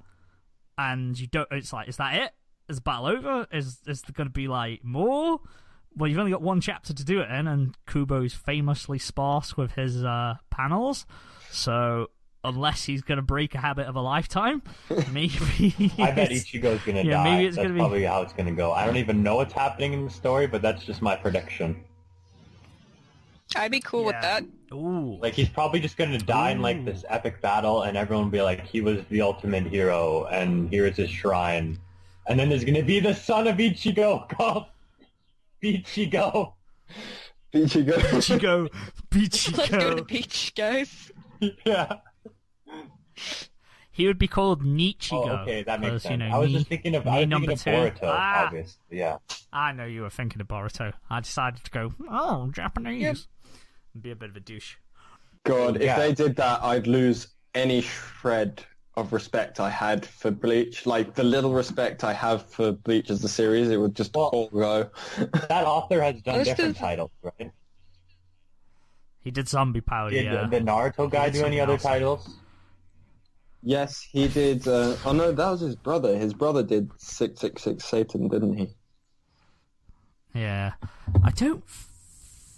[SPEAKER 1] and you don't. It's like, is that it? Is the battle over? Is there going to be like more? Well, you've only got 1 chapter to do it in, and Kubo's famously sparse with his panels. So unless he's going to break a habit of a lifetime, maybe.
[SPEAKER 2] I bet Ichigo's going to die.
[SPEAKER 1] Maybe it's
[SPEAKER 2] that's probably how it's going to go. I don't even know what's happening in the story, but that's just my prediction.
[SPEAKER 4] I'd be cool with that.
[SPEAKER 1] Ooh.
[SPEAKER 2] Like, he's probably just going to die in, like, this epic battle, and everyone will be like, he was the ultimate hero, and here is his shrine. And then there's going to be the son of Ichigo called Ichigo.
[SPEAKER 1] Ichigo.
[SPEAKER 4] Let's go to the beach, guys.
[SPEAKER 2] Yeah.
[SPEAKER 1] He would be called Nichigo.
[SPEAKER 2] Oh, okay, that makes sense.
[SPEAKER 1] You know,
[SPEAKER 2] I was just thinking of Boruto, obviously. Yeah.
[SPEAKER 1] I know you were thinking of Boruto. I decided to go, Japanese. Yep. And be a bit of a douche.
[SPEAKER 3] God, if they did that, I'd lose any shred of respect I had for Bleach. Like, the little respect I have for Bleach as a series, it would just all go.
[SPEAKER 2] That author has done different titles, right?
[SPEAKER 1] He did Zombie Power,
[SPEAKER 2] Did the Naruto guy do any other titles?
[SPEAKER 3] Yes, he did. Oh no, that was his brother. His brother did 666 Satan, didn't he?
[SPEAKER 1] Yeah. I don't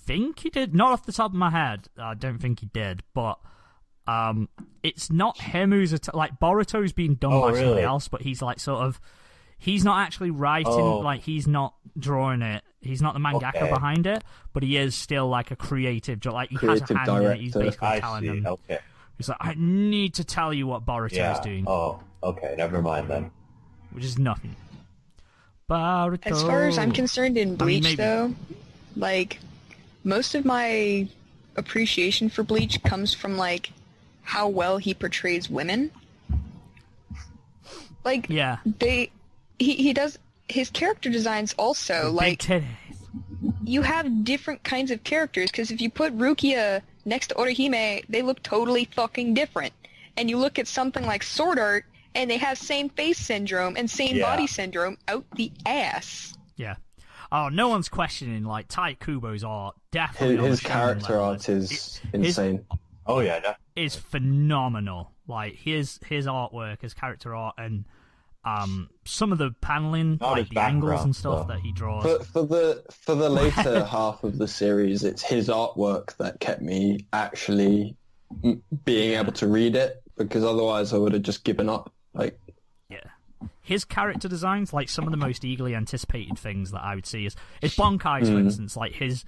[SPEAKER 1] think he did. Not off the top of my head. I don't think he did. But it's not him who's... like, Boruto's being done by somebody else, but he's like sort of... He's not actually writing, like, he's not drawing it. He's not the mangaka behind it, but he is still like a creative... Like, he has a hand in it. He's basically telling him...
[SPEAKER 2] Okay.
[SPEAKER 1] He's like, I need to tell you what Boruto is doing.
[SPEAKER 2] Oh, okay. Never mind then.
[SPEAKER 1] Which is nothing. Boruto.
[SPEAKER 4] As far as I'm concerned in Bleach, though, like, most of my appreciation for Bleach comes from, like, how well he portrays women. Like, he does... His character designs also, like... You have different kinds of characters, because if you put Rukia next to Orihime, they look totally fucking different. And you look at something like Sword Art, and they have same face syndrome and same body syndrome out the ass.
[SPEAKER 1] Yeah. Oh, no one's questioning, like, Tai Kubo's art. Definitely
[SPEAKER 3] his character art is insane.
[SPEAKER 1] Is phenomenal. Like, his artwork, his character art, and some of the paneling, like the angles and stuff that he draws.
[SPEAKER 3] But for the later half of the series, it's his artwork that kept me actually being able to read it, because otherwise I would have just given up. Like,
[SPEAKER 1] his character designs, like some of the most eagerly anticipated things that I would see is Bankai's, for instance, like his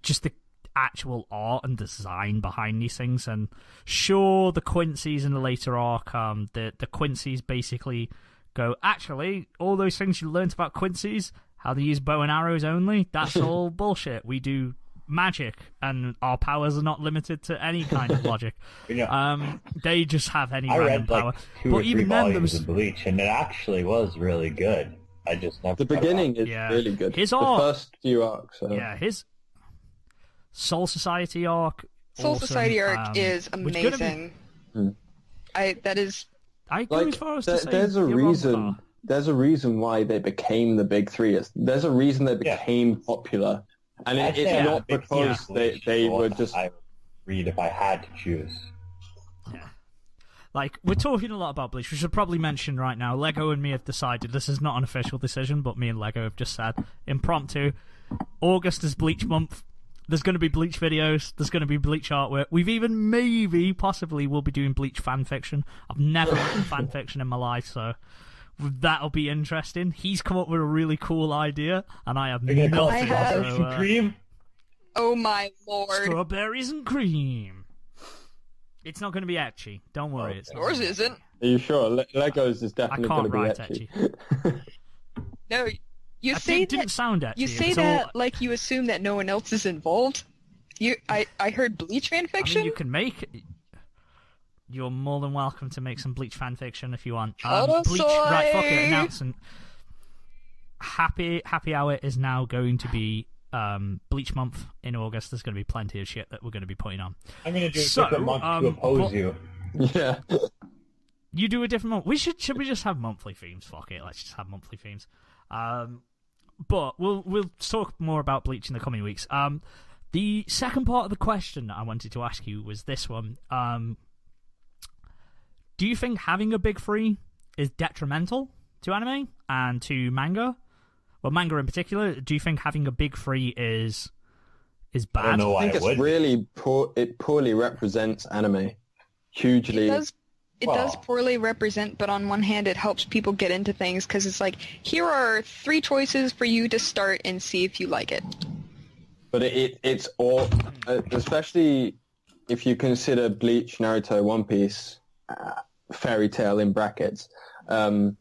[SPEAKER 1] just the actual art and design behind these things. And sure, the Quincy's in the later arc, the Quincy's basically go, actually, all those things you learnt about Quincy's, how they use bow and arrows only, that's all bullshit. We do magic, and our powers are not limited to any kind of logic. They just have any random power.
[SPEAKER 2] Like 2
[SPEAKER 1] but
[SPEAKER 2] or 3
[SPEAKER 1] even then,
[SPEAKER 2] volumes of Bleach, and it actually was really good. I just never.
[SPEAKER 3] The beginning is really good.
[SPEAKER 1] His
[SPEAKER 3] the
[SPEAKER 1] arc,
[SPEAKER 3] first few arcs.
[SPEAKER 1] his Soul Society arc.
[SPEAKER 4] Soul
[SPEAKER 1] awesome.
[SPEAKER 4] Society arc is amazing. I go
[SPEAKER 1] as far as to say
[SPEAKER 3] there's a
[SPEAKER 1] you're wrong,
[SPEAKER 3] reason.
[SPEAKER 1] Bar.
[SPEAKER 3] There's a reason why they became the big three. There's a reason they became popular, and it's not because they were just.
[SPEAKER 2] I would read if I had to choose.
[SPEAKER 1] Yeah. Like, we're talking a lot about Bleach. We should probably mention right now, Lego and me have decided, this is not an official decision, but me and Lego have just said, impromptu, August is Bleach month. There's going to be Bleach videos. There's going to be Bleach artwork. We've even possibly will be doing Bleach fan fiction. I've never written fan fiction in my life, so that'll be interesting. He's come up with a really cool idea, and I have nothing.
[SPEAKER 2] Strawberries and cream?
[SPEAKER 4] Oh my lord.
[SPEAKER 1] Strawberries and cream. It's not going to be ecchi. Don't worry. It's
[SPEAKER 4] Yours isn't.
[SPEAKER 3] Are you sure? Legos is definitely going to be
[SPEAKER 1] ecchi.
[SPEAKER 4] No, you
[SPEAKER 1] I
[SPEAKER 4] say
[SPEAKER 1] it didn't sound ecchi.
[SPEAKER 4] You say that like you assume that no one else is involved. I heard Bleach fan fiction.
[SPEAKER 1] I mean, you can make. You're more than welcome to make some Bleach fan fiction if you want. Bleach, right? Fuck it. Announcement. Happy Hour is now going to be Bleach month in August. There's going to be plenty of shit that we're going to be putting on.
[SPEAKER 2] I'm going to do a different month to oppose you.
[SPEAKER 3] Yeah.
[SPEAKER 1] You do a different month. Should we just have monthly themes? Fuck it. Let's just have monthly themes. But we'll talk more about Bleach in the coming weeks. The second part of the question that I wanted to ask you was this one. Do you think having a big three is detrimental to anime and to manga? Well, manga in particular. Do you think having a big three is bad?
[SPEAKER 2] I don't know why
[SPEAKER 3] I think it's really it poorly represents anime. Hugely.
[SPEAKER 4] It does poorly represent, but on one hand, it helps people get into things because it's like, here are 3 choices for you to start and see if you like it.
[SPEAKER 3] But it's all, especially if you consider Bleach, Naruto, One Piece, Fairy Tail in brackets, they're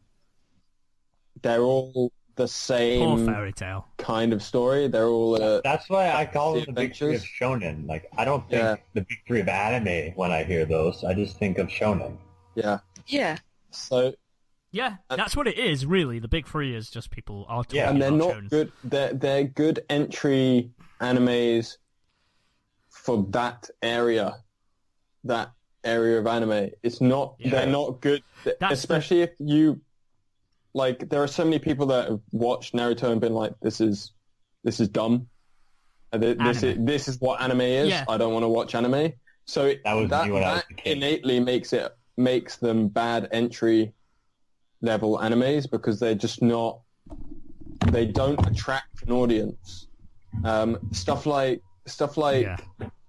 [SPEAKER 3] all the same
[SPEAKER 1] Fairy Tail
[SPEAKER 3] kind of story. They're all.
[SPEAKER 2] That's why I call them the big three of shonen. Like, I don't think the big three of anime when I hear those. I just think of shonen.
[SPEAKER 3] Yeah.
[SPEAKER 4] Yeah.
[SPEAKER 3] So.
[SPEAKER 1] Yeah, that's what it is. Really, the big three is just people are talking
[SPEAKER 3] and they're
[SPEAKER 1] about
[SPEAKER 3] not
[SPEAKER 1] shonen.
[SPEAKER 3] good. They're good entry animes for that area of anime. It's not. Yeah. They're not good, especially if you. Like, there are so many people that have watched Naruto and been like, "This is dumb. This is what anime is. Yeah. I don't want to watch anime." So that innately makes them bad entry level animes because they're just not. They don't attract an audience. Stuff like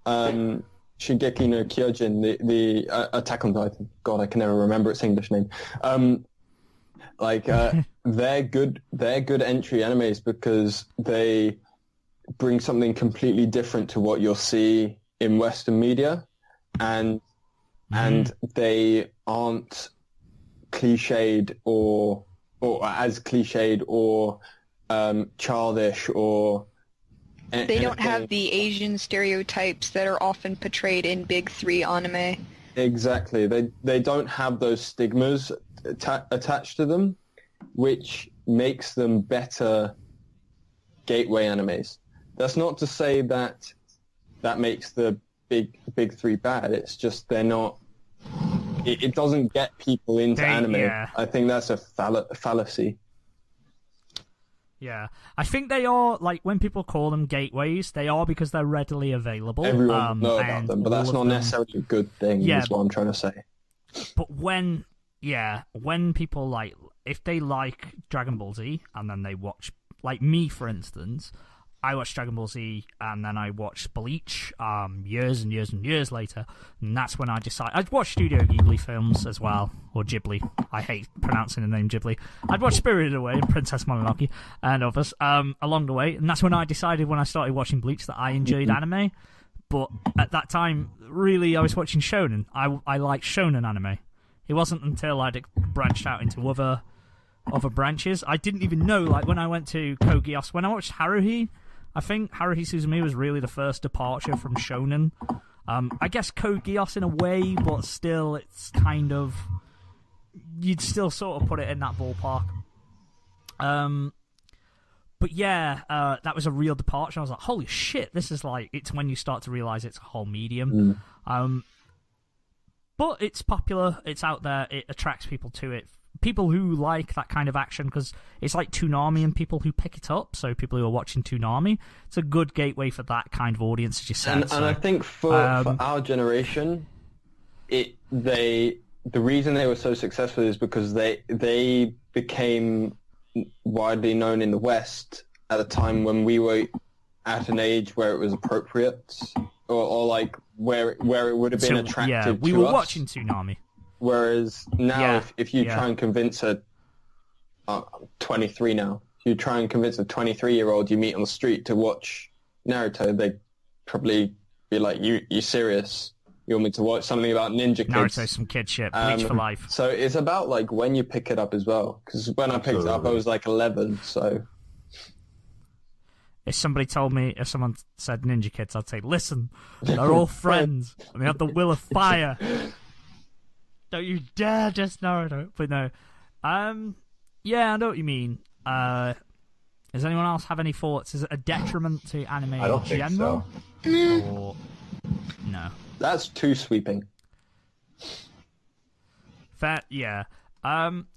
[SPEAKER 3] Shingeki no Kyojin, the Attack on Titan. God, I can never remember its English name. They're good entry animes because they bring something completely different to what you'll see in Western media, and they aren't cliched or as cliched or childish or
[SPEAKER 4] they don't have the Asian stereotypes that are often portrayed in big three anime.
[SPEAKER 3] Exactly. They don't have those stigmas attached to them, which makes them better gateway animes. That's not to say that makes the big three bad. It's just they're not. It doesn't get people into anime. Yeah. I think that's a fallacy.
[SPEAKER 1] Yeah, I think they are, like, when people call them gateways, they are because they're readily available.
[SPEAKER 3] Everyone knows about them, but that's not necessarily a good thing, is what I'm trying to say.
[SPEAKER 1] But when people, like, if they like Dragon Ball Z, and then they watch, like me, for instance, I watched Dragon Ball Z, and then I watched Bleach years and years and years later, and that's when I decided... I'd watched Studio Ghibli films as well, or Ghibli. I hate pronouncing the name Ghibli. I'd watched Spirited Away and Princess Mononoke and others along the way, and that's when I decided, when I started watching Bleach, that I enjoyed anime. But at that time, really, I was watching shonen. I liked shonen anime. It wasn't until I'd branched out into other branches. I didn't even know, like, when I went to Code Geass, when I watched Haruhi, I think Haruhi Suzume was really the first departure from shonen. I guess Code Geass in a way, but still, it's kind of... You'd still sort of put it in that ballpark. But yeah, that was a real departure. I was like, holy shit, this is like... It's when you start to realise it's a whole medium. But it's popular, it's out there, it attracts people to it. People who like that kind of action, because it's like Toonami and people who pick it up, so people who are watching Toonami, it's a good gateway for that kind of audience, as you said.
[SPEAKER 3] And I think for our generation, the reason they were so successful is because they became widely known in the West at a time when we were at an age where it was appropriate, or like where it would have been attractive to us.
[SPEAKER 1] Yeah, we were watching Toonami.
[SPEAKER 3] Whereas now, if you try and convince I'm 23 now, if you try and convince a 23-year-old you meet on the street to watch Naruto, they'd probably be like, you serious? You want me to watch something about ninja kids?
[SPEAKER 1] Naruto's some kid shit. Bleach for life.
[SPEAKER 3] So it's about like when you pick it up as well. Because when I picked it up, I was like 11, so...
[SPEAKER 1] If someone said Ninja Kids, I'd say, listen, they're all friends, and they have the will of fire. Don't you dare just Naruto. But no. Yeah, I know what you mean. Does anyone else have any thoughts? Is it a detriment to anime in general?
[SPEAKER 2] Think so.
[SPEAKER 1] Or... No.
[SPEAKER 3] That's too sweeping.
[SPEAKER 1] Fair, yeah.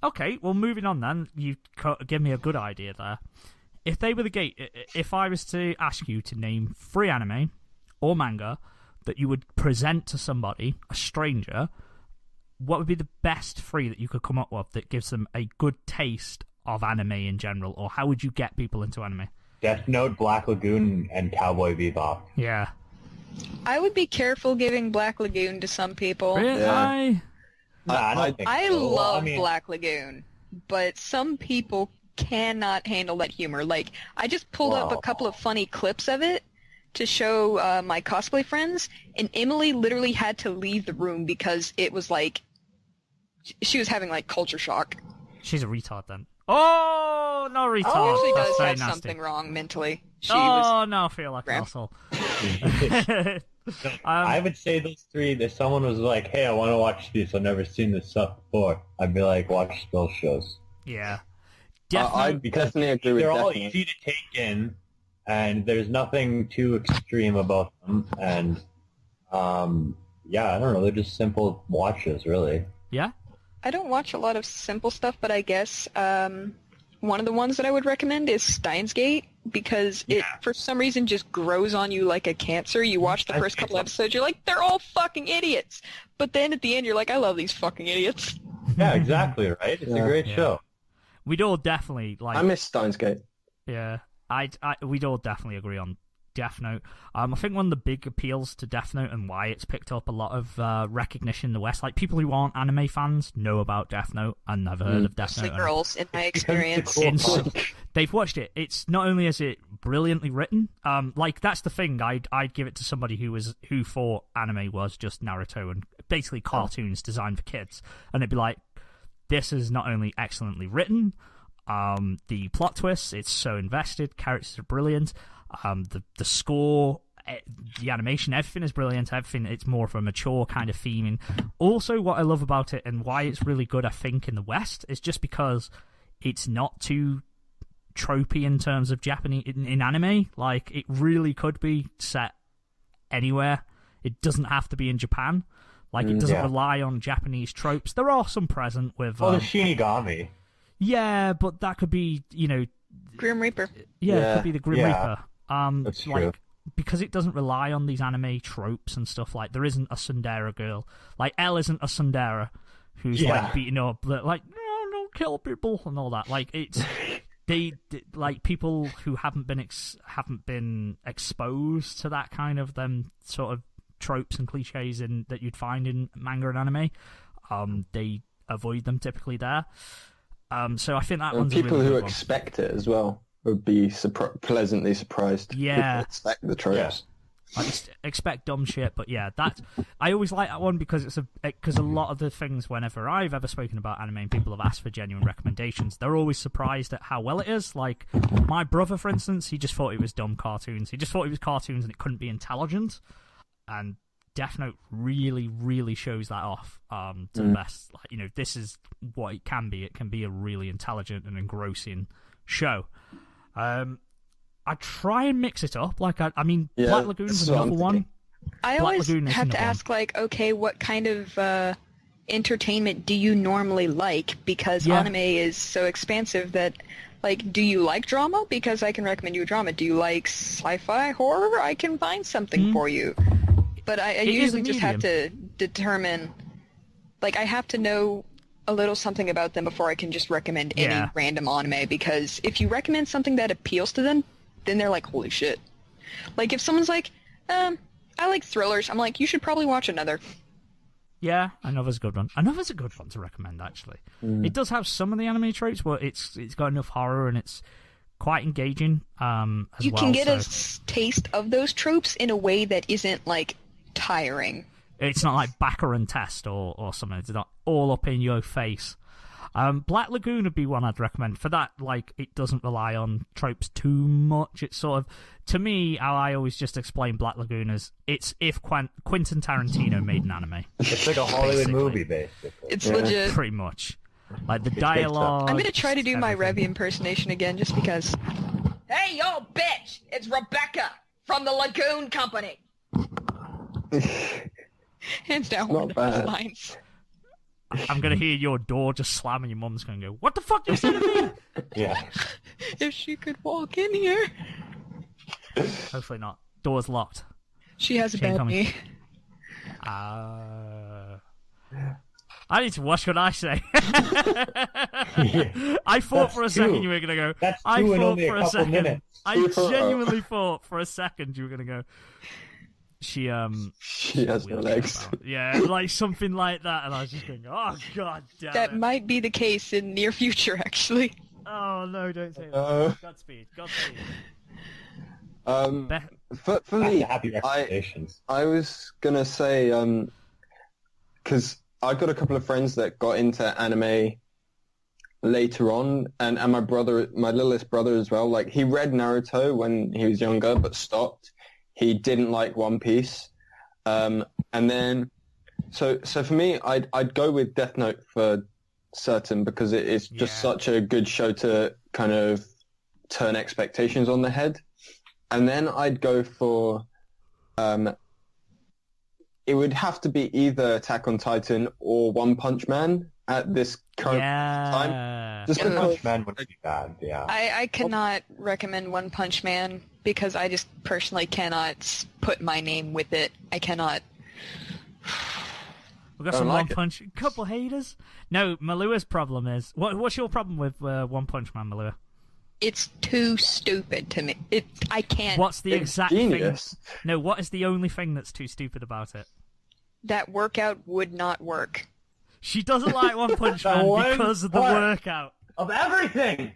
[SPEAKER 1] Okay, well, moving on then. You give me a good idea there. If they were the gate, if I was to ask you to name 3 anime or manga that you would present to somebody, a stranger, what would be the best 3 that you could come up with that gives them a good taste of anime in general, or how would you get people into anime?
[SPEAKER 2] Death Note, Black Lagoon, and Cowboy Bebop.
[SPEAKER 1] Yeah.
[SPEAKER 4] I would be careful giving Black Lagoon to some people.
[SPEAKER 1] Really?
[SPEAKER 3] Yeah.
[SPEAKER 2] I don't think
[SPEAKER 4] I
[SPEAKER 2] so.
[SPEAKER 4] love Black Lagoon, but some people cannot handle that humor. Like, I just pulled up a couple of funny clips of it to show my cosplay friends, and Emily literally had to leave the room because it was like she was having like culture shock.
[SPEAKER 1] She's a retard then. Oh, no retard.
[SPEAKER 4] She actually
[SPEAKER 1] That's
[SPEAKER 4] does
[SPEAKER 1] very
[SPEAKER 4] have
[SPEAKER 1] nasty.
[SPEAKER 4] something wrong mentally.
[SPEAKER 1] No, I feel like an
[SPEAKER 4] Graham.
[SPEAKER 1] asshole.
[SPEAKER 2] I would say those 3, if someone was like, hey, I want to watch this, I've never seen this stuff before, I'd be like, watch those shows.
[SPEAKER 1] Yeah.
[SPEAKER 3] I definitely agree with
[SPEAKER 2] they're
[SPEAKER 3] Death
[SPEAKER 2] all
[SPEAKER 3] Note.
[SPEAKER 2] easy to take in, and there's nothing too extreme about them, and yeah, I don't know, they're just simple watches, really.
[SPEAKER 1] Yeah?
[SPEAKER 4] I don't watch a lot of simple stuff, but I guess one of the ones that I would recommend is Steins Gate, because it, for some reason, just grows on you like a cancer. You watch the first couple episodes, you're like, they're all fucking idiots. But then at the end, you're like, I love these fucking idiots.
[SPEAKER 2] Yeah, exactly, right? It's a great show.
[SPEAKER 1] We'd all definitely, like...
[SPEAKER 3] I miss Steins Gate.
[SPEAKER 1] Yeah. We'd all definitely agree on Death Note. I think one of the big appeals to Death Note and why it's picked up a lot of recognition in the West, like people who aren't anime fans know about Death Note and never heard of Death Note.
[SPEAKER 4] Mostly girls, in my experience.
[SPEAKER 1] They've watched it. It's not only is it brilliantly written, like that's the thing. I'd give it to somebody who thought anime was just Naruto and basically cartoons designed for kids, and they'd be like, this is not only excellently written, the plot twists, it's so invested, characters are brilliant, the score, the animation, everything is brilliant, it's more of a mature kind of theming. Also, what I love about it and why it's really good, I think, in the West, is just because it's not too tropey in terms of Japanese in anime. Like, it really could be set anywhere. It doesn't have to be in Japan. Like, it doesn't rely on Japanese tropes. There are some present with...
[SPEAKER 2] the Shinigami.
[SPEAKER 1] Yeah, but that could be,
[SPEAKER 4] Grim Reaper.
[SPEAKER 1] Yeah, it could be the Grim Reaper.
[SPEAKER 2] That's true.
[SPEAKER 1] Because it doesn't rely on these anime tropes and stuff, like, there isn't a tsundere girl. Like, Elle isn't a tsundere who's, like, beating up, like, no, don't kill people, and all that. Like, like people who haven't been exposed to that kind of them sort of tropes and cliches that you'd find in manga and anime, they avoid them typically there. So I think that one's
[SPEAKER 3] people
[SPEAKER 1] a really
[SPEAKER 3] who
[SPEAKER 1] good
[SPEAKER 3] expect it as well would be pleasantly surprised.
[SPEAKER 1] Yeah,
[SPEAKER 3] expect the tropes.
[SPEAKER 2] Yeah.
[SPEAKER 1] I just expect dumb shit, but yeah, I always like that one because because a lot of the things whenever I've ever spoken about anime and people have asked for genuine recommendations, they're always surprised at how well it is. Like my brother, for instance, he just thought it was dumb cartoons. He just thought it was cartoons and it couldn't be intelligent. And Death Note really, really shows that off to the best. Like, you know, this is what it can be. It can be a really intelligent and engrossing show. I try and mix it up. Like, I mean, Black Lagoon's another one.
[SPEAKER 4] I always have to ask, like, okay, what kind of entertainment do you normally like? Because anime is so expansive that, like, do you like drama? Because I can recommend you a drama. Do you like sci-fi horror? I can find something for you. But I usually just have to determine, like, I have to know a little something about them before I can just recommend any random anime. Because if you recommend something that appeals to them, then they're like, holy shit. Like, if someone's like, I like thrillers, I'm like, you should probably watch Another.
[SPEAKER 1] Yeah, Another's a good one. Another's a good one to recommend, actually. It does have some of the anime tropes, but it's got enough horror and it's quite engaging
[SPEAKER 4] You can get a taste of those tropes in a way that isn't, like, tiring.
[SPEAKER 1] It's not like Baccarat Test or something. It's not all up in your face. Black Lagoon would be one I'd recommend. For that, like, it doesn't rely on tropes too much. It's sort of, to me, how I always just explain Black Lagoon is, it's if Quentin Tarantino made an anime.
[SPEAKER 2] It's like a Hollywood movie, basically.
[SPEAKER 4] It's legit.
[SPEAKER 1] Pretty much. Like, the dialogue...
[SPEAKER 4] I'm going to try to do my Revy impersonation again, just because. Hey, yo, bitch! It's Rebecca from the Lagoon Company! Hands down, one of those lines.
[SPEAKER 1] I'm going to hear your door just slam and your mum's going to go, what the fuck did you say to me?
[SPEAKER 2] Yeah.
[SPEAKER 4] If she could walk in here.
[SPEAKER 1] Hopefully not. Door's locked.
[SPEAKER 4] She has a bad knee.
[SPEAKER 1] I need to watch what I say. I thought for a second you were going to go.
[SPEAKER 2] That's two
[SPEAKER 1] I
[SPEAKER 2] in
[SPEAKER 1] thought
[SPEAKER 2] only
[SPEAKER 1] for
[SPEAKER 2] a
[SPEAKER 1] a
[SPEAKER 2] couple
[SPEAKER 1] second.
[SPEAKER 2] minutes.
[SPEAKER 1] I genuinely thought for a second you were going to go. She
[SPEAKER 3] has no legs.
[SPEAKER 1] Yeah, like something like that, and I was just going, oh god damn
[SPEAKER 4] That might be the case in near future, actually.
[SPEAKER 1] Oh no, don't say that. Godspeed.
[SPEAKER 3] For me,
[SPEAKER 2] happy recommendations.
[SPEAKER 3] I was gonna say, because I got a couple of friends that got into anime later on, and my brother, my littlest brother as well. Like, he read Naruto when he was younger, but stopped. He didn't like One Piece, and then so for me, I'd go with Death Note for certain because it's just such a good show to kind of turn expectations on the head, and then I'd go for it would have to be either Attack on Titan or One Punch Man at this current time. Just
[SPEAKER 2] One Punch Man would be bad, yeah.
[SPEAKER 4] I cannot recommend One Punch Man because I just personally cannot put my name with it. I cannot.
[SPEAKER 1] We've got some One Punch... Couple haters? No, Mahlua's problem is... What's your problem with One Punch Man, Mahlua?
[SPEAKER 4] It's too stupid to me. I can't...
[SPEAKER 1] What's the exact
[SPEAKER 3] genius.
[SPEAKER 1] thing... No, what is the only thing that's too stupid about it?
[SPEAKER 4] That workout would not work.
[SPEAKER 1] She doesn't like One Punch Man because of the workout.
[SPEAKER 2] Of everything!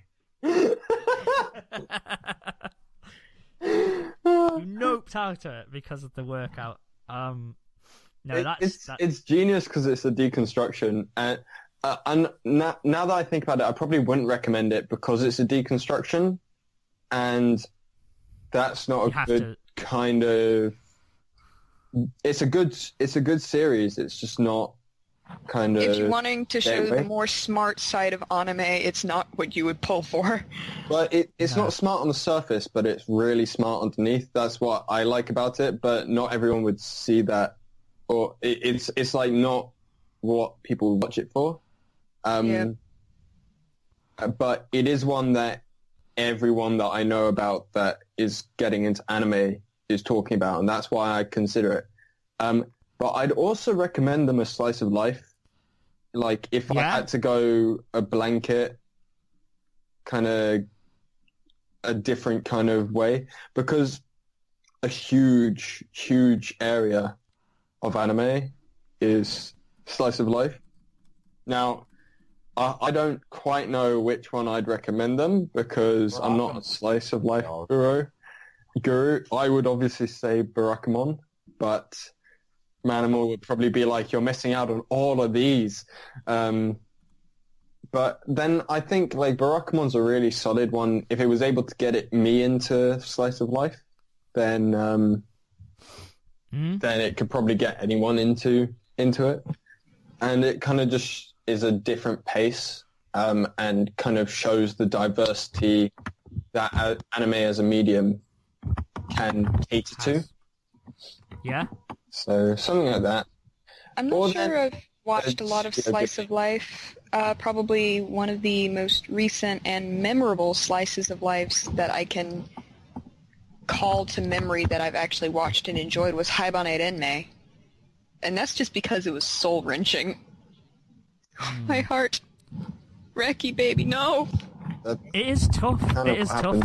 [SPEAKER 1] You noped out at it because of the workout. No,
[SPEAKER 3] it's genius because it's a deconstruction, and now that I think about it, I probably wouldn't recommend it because it's a deconstruction, and that's not a good kind of. It's a good series. It's just not kind of.
[SPEAKER 4] If you're wanting to show the more smart side of anime, it's not what you would pull for.
[SPEAKER 3] But it's not smart on the surface, but it's really smart underneath. That's what I like about it. But not everyone would see that, or it's like not what people watch it for. But it is one that everyone that I know about that is getting into anime is talking about, and that's why I consider it. But I'd also recommend them a slice of life. Like, if I had to go a blanket kind of a different kind of way, because a huge, huge area of anime is slice of life. Now, I don't quite know which one I'd recommend them, because I'm not a slice of life guru. I would obviously say Barakamon, but Manimal would probably be like, you're missing out on all of these. But then I think like Barakamon's a really solid one. If it was able to get me into slice of life, then it could probably get anyone into it. And it kind of just is a different pace, and kind of shows the diversity that anime as a medium can cater to.
[SPEAKER 1] Yeah.
[SPEAKER 3] So something like that.
[SPEAKER 4] I'm not sure I've watched a lot of slice of life. Probably one of the most recent and memorable slices of lives that I can call to memory that I've actually watched and enjoyed was Haibane Renmei. And that's just because it was soul-wrenching. My heart. Reki, baby, no!
[SPEAKER 1] It is tough. It is tough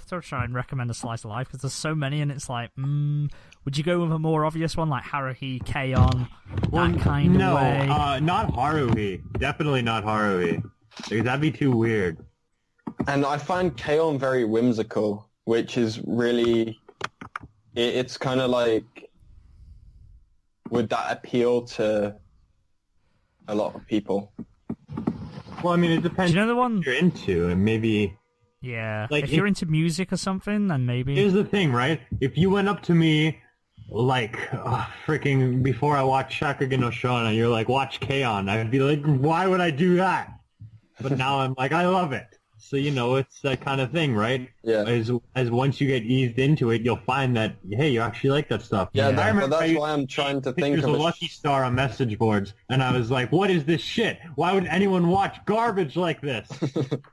[SPEAKER 1] to try and recommend a slice of life, because there's so many, and it's like, would you go with a more obvious one like Haruhi, Keion, that kind of way?
[SPEAKER 2] No, not Haruhi. Definitely not Haruhi. Because that'd be too weird.
[SPEAKER 3] And I find Keion very whimsical, which is really... It's kind of like... Would that appeal to a lot of people?
[SPEAKER 2] Well, I mean, it depends.
[SPEAKER 1] Do you know the one
[SPEAKER 2] what you're into, and maybe...
[SPEAKER 1] Yeah, like if you're into music or something, then maybe...
[SPEAKER 2] Here's the thing, right? If you went up to me, like, freaking before I watched Shakugan no Shona, you're like, watch K-On! I'd be like, why would I do that? But now I'm like, I love it. So, you know, it's that kind of thing, right?
[SPEAKER 3] Yeah.
[SPEAKER 2] As once you get eased into it, you'll find that, hey, you actually like that stuff.
[SPEAKER 3] Yeah, but that's why I'm trying to think of
[SPEAKER 2] a Lucky Star on message boards, and I was like, what is this shit? Why would anyone watch garbage like this?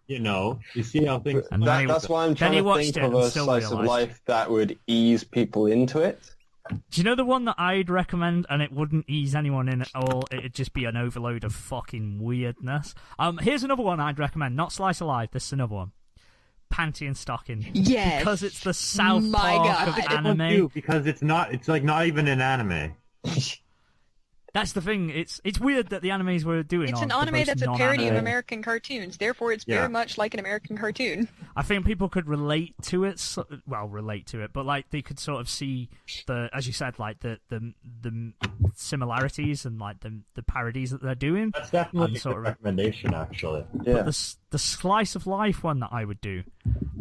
[SPEAKER 2] You know, you see how things...
[SPEAKER 3] That's why I'm trying to think of a slice of life that would ease people into it.
[SPEAKER 1] Do you know the one that I'd recommend, and it wouldn't ease anyone in at all? It'd just be an overload of fucking weirdness. Here's another one I'd recommend. Not Slice of Life. This is another one. Panty and Stocking.
[SPEAKER 4] Yes.
[SPEAKER 1] Because it's the South Park of anime.
[SPEAKER 2] Because it's like not even an anime.
[SPEAKER 1] That's the thing. It's weird that the animes we're doing.
[SPEAKER 4] It's an anime that's a parody of American cartoons. Therefore, it's very much like an American cartoon.
[SPEAKER 1] I think people could relate to it. But like they could sort of see the, as you said, like the similarities and like the parodies that they're doing.
[SPEAKER 2] That's definitely a good recommendation, actually.
[SPEAKER 1] Yeah. But the slice of life one that I would do,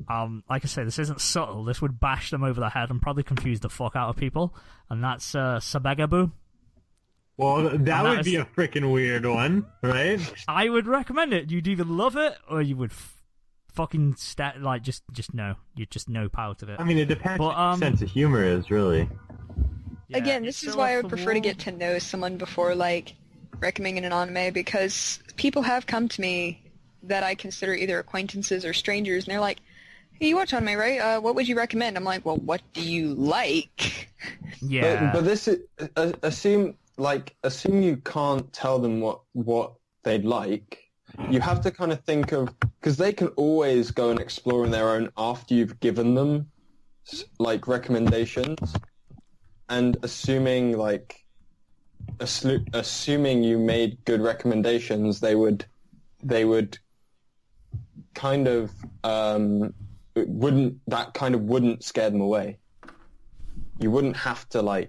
[SPEAKER 1] like I say, this isn't subtle. This would bash them over the head and probably confuse the fuck out of people. And that's Sabegabu.
[SPEAKER 2] Well, that would be a freaking weird one, right?
[SPEAKER 1] I would recommend it. You'd either love it or you would fucking just no. You'd just no part of it.
[SPEAKER 2] I mean, it depends what your sense of humor is, really.
[SPEAKER 4] Yeah, again, this is why I would prefer to get to know someone before, like, recommending an anime, because people have come to me that I consider either acquaintances or strangers, and they're like, hey, you watch anime, right? What would you recommend? I'm like, well, what do you like?
[SPEAKER 1] Yeah.
[SPEAKER 3] But this is... assume you can't tell them what they'd like. You have to kind of think of, because they can always go and explore on their own after you've given them like recommendations, and assuming you made good recommendations, they would kind of wouldn't scare them away. You wouldn't have to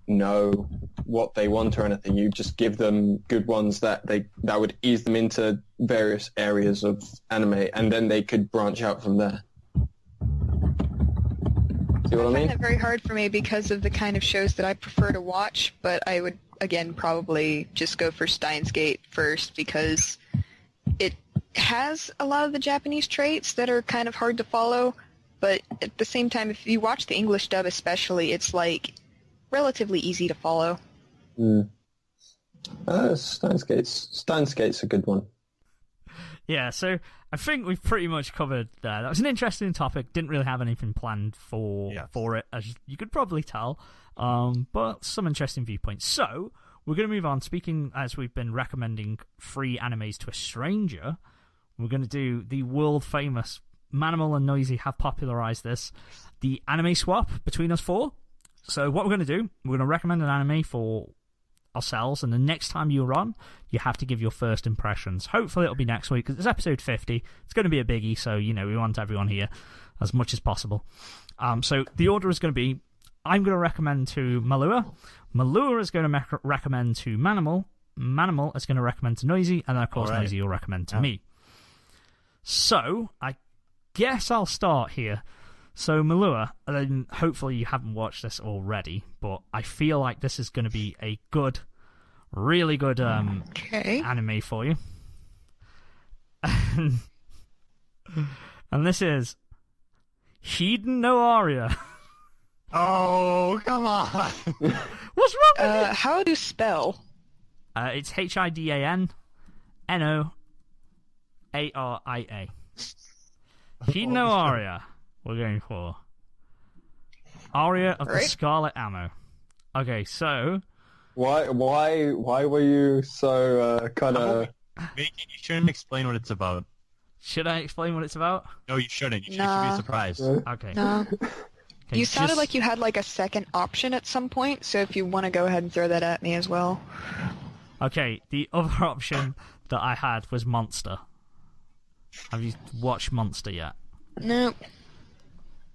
[SPEAKER 3] know what they want or anything. You just give them good ones that would ease them into various areas of anime, and then they could branch out from there. See what I mean?
[SPEAKER 4] I find that very hard for me because of the kind of shows that I prefer to watch, but I would, again, probably just go for Steins Gate first, because it has a lot of the Japanese traits that are kind of hard to follow, but at the same time, if you watch the English dub especially, it's relatively easy to follow.
[SPEAKER 3] Steins Gate's a good one.
[SPEAKER 1] Yeah, so I think we've pretty much covered that. That was an interesting topic. Didn't really have anything planned for it, as you could probably tell. But some interesting viewpoints. So we're going to move on. Speaking as we've been recommending free animes to a stranger, we're going to do the world famous Manimal and Noisey have popularized the anime swap between us four. So what we're going to do, we're going to recommend an anime for ourselves, and the next time you're on, you have to give your first impressions. Hopefully it'll be next week, because it's episode 50. It's going to be a biggie, so, we want everyone here as much as possible. So the order is going to be, I'm going to recommend to Mahlua. Mahlua is going to recommend to Manimal. Manimal is going to recommend to Noisey, and then, of course, Noisey will recommend to me. So, I guess I'll start here. So, Mahlua, and hopefully you haven't watched this already, but I feel like this is going to be a good, really good anime for you. And this is Hiden no Aria.
[SPEAKER 2] Oh, come on.
[SPEAKER 1] What's wrong with it?
[SPEAKER 4] How do you spell?
[SPEAKER 1] It's Hidannoaria. Hiden no Aria. We're going for Aria of the Scarlet Ammo. Okay, so
[SPEAKER 3] why were you so kind of?
[SPEAKER 2] You shouldn't explain what it's about.
[SPEAKER 1] Should I explain what it's about?
[SPEAKER 2] No, you shouldn't. You should be surprised.
[SPEAKER 1] Okay.
[SPEAKER 4] No.
[SPEAKER 1] Okay,
[SPEAKER 4] You sounded like you had like a second option at some point, so if you want to go ahead and throw that at me as well.
[SPEAKER 1] Okay, the other option that I had was Monster. Have you watched Monster yet?
[SPEAKER 4] Nope.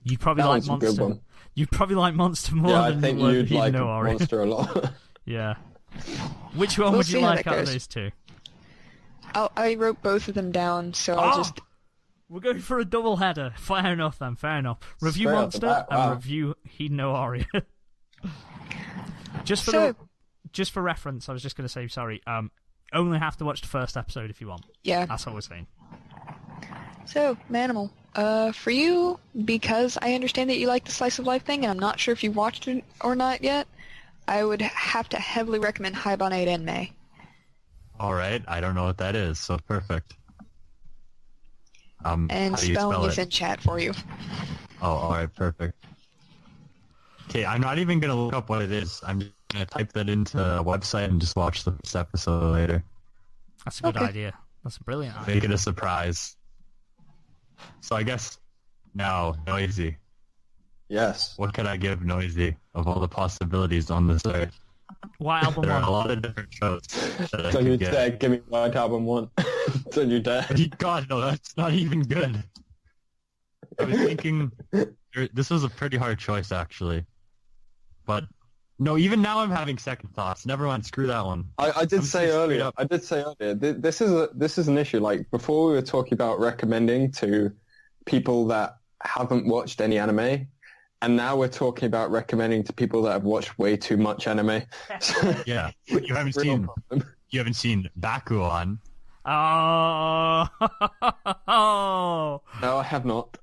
[SPEAKER 1] You probably
[SPEAKER 3] That
[SPEAKER 1] like
[SPEAKER 3] one's a good
[SPEAKER 1] Monster.
[SPEAKER 3] one.
[SPEAKER 1] You probably like Monster more
[SPEAKER 3] Yeah, I
[SPEAKER 1] than
[SPEAKER 3] think
[SPEAKER 1] you would
[SPEAKER 3] you'd like
[SPEAKER 1] Hiden no Aria.
[SPEAKER 3] Monster a lot.
[SPEAKER 1] Yeah. Which one
[SPEAKER 4] We'll
[SPEAKER 1] would you
[SPEAKER 4] see how
[SPEAKER 1] like
[SPEAKER 4] that
[SPEAKER 1] out of
[SPEAKER 4] goes.
[SPEAKER 1] those two?
[SPEAKER 4] I wrote both of them down, so I'll just...
[SPEAKER 1] We're going for a double header. Fair enough, then. Fair enough. Review
[SPEAKER 3] Straight off the
[SPEAKER 1] Monster
[SPEAKER 3] bat, wow.
[SPEAKER 1] and review Hiden no Aria. Just for reference, I was just going to say, sorry. Only have to watch the first episode if you want.
[SPEAKER 4] Yeah.
[SPEAKER 1] That's what we're saying.
[SPEAKER 4] So, Manimal, for you, because I understand that you like the slice of life thing, and I'm not sure if you've watched it or not yet, I would have to heavily recommend Hibernate Enmei.
[SPEAKER 2] All right, I don't know what that is, so perfect.
[SPEAKER 4] And
[SPEAKER 2] how do you spell
[SPEAKER 4] spelling is
[SPEAKER 2] it?
[SPEAKER 4] in chat for you.
[SPEAKER 2] Oh, all right, perfect. Okay, I'm not even gonna look up what it is. I'm just gonna type that into a website and just watch the first episode later.
[SPEAKER 1] That's a good
[SPEAKER 4] Okay.
[SPEAKER 1] idea. That's a brilliant idea.
[SPEAKER 2] Make it a surprise. So I guess now, Noisey.
[SPEAKER 3] Yes.
[SPEAKER 2] What could I give Noisey of all the possibilities on this earth?
[SPEAKER 1] What album
[SPEAKER 2] There are a
[SPEAKER 1] one?
[SPEAKER 2] lot of different shows that I
[SPEAKER 3] So you
[SPEAKER 2] could get.
[SPEAKER 3] dare give me White Album 1. Don't you dare.
[SPEAKER 2] God, no, that's not even good. I was thinking this was a pretty hard choice, actually. But no, even now I'm having second thoughts. Never mind, screw that one.
[SPEAKER 3] I did
[SPEAKER 2] I'm
[SPEAKER 3] say
[SPEAKER 2] straight
[SPEAKER 3] earlier.
[SPEAKER 2] up.
[SPEAKER 3] This is an issue. Like before, we were talking about recommending to people that haven't watched any anime, and now we're talking about recommending to people that have watched way too much anime.
[SPEAKER 2] Yeah, you haven't
[SPEAKER 3] Real
[SPEAKER 2] seen
[SPEAKER 3] problem.
[SPEAKER 2] Bakuon.
[SPEAKER 1] Oh.
[SPEAKER 3] No, I have not.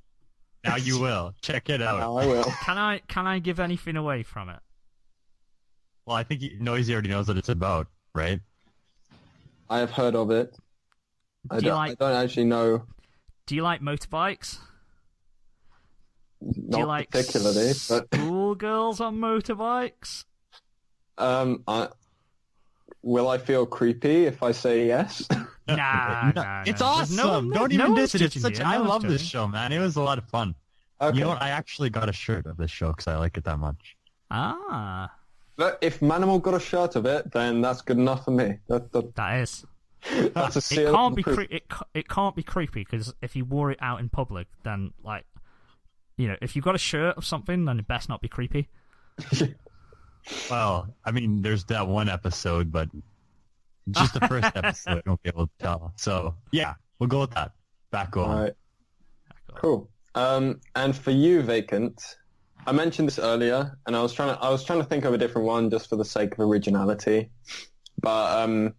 [SPEAKER 2] Now you will. Check it out.
[SPEAKER 3] Now I will.
[SPEAKER 1] Can I give anything away from it?
[SPEAKER 2] Well, I think Noisy already knows what it's about, right?
[SPEAKER 3] I have heard of it. I
[SPEAKER 1] Do you
[SPEAKER 3] don't actually know.
[SPEAKER 1] Do you like motorbikes? Do you
[SPEAKER 3] Not
[SPEAKER 1] like
[SPEAKER 3] particularly, but
[SPEAKER 1] schoolgirls on motorbikes?
[SPEAKER 3] will I feel creepy if I say yes?
[SPEAKER 1] Nah,
[SPEAKER 2] It's
[SPEAKER 1] There's
[SPEAKER 2] awesome.
[SPEAKER 1] no one-
[SPEAKER 2] Don't
[SPEAKER 1] no
[SPEAKER 2] even
[SPEAKER 1] one's
[SPEAKER 2] diss it. It's
[SPEAKER 1] judging
[SPEAKER 2] such.
[SPEAKER 1] you.
[SPEAKER 2] I
[SPEAKER 1] No one's
[SPEAKER 2] love this
[SPEAKER 1] judging.
[SPEAKER 2] show, man. It was a lot of fun.
[SPEAKER 3] Okay.
[SPEAKER 2] You know what? I actually got a shirt of this show because I like it that much.
[SPEAKER 1] Ah,
[SPEAKER 3] But if Manimal got a shirt of it, then that's good enough for me.
[SPEAKER 1] that is.
[SPEAKER 3] That's a
[SPEAKER 1] It
[SPEAKER 3] seal.
[SPEAKER 1] can't
[SPEAKER 3] of
[SPEAKER 1] be
[SPEAKER 3] approval.
[SPEAKER 1] it can't be creepy because if you wore it out in public, then like, if you've got a shirt of something, then it best not be creepy.
[SPEAKER 2] Well, I mean, there's that one episode, but just the first episode, you won't be able to tell. So, yeah, we'll go with that. Back on.
[SPEAKER 3] All right. Cool. And for you, Vacant, I mentioned this earlier, and I was trying to think of a different one just for the sake of originality, but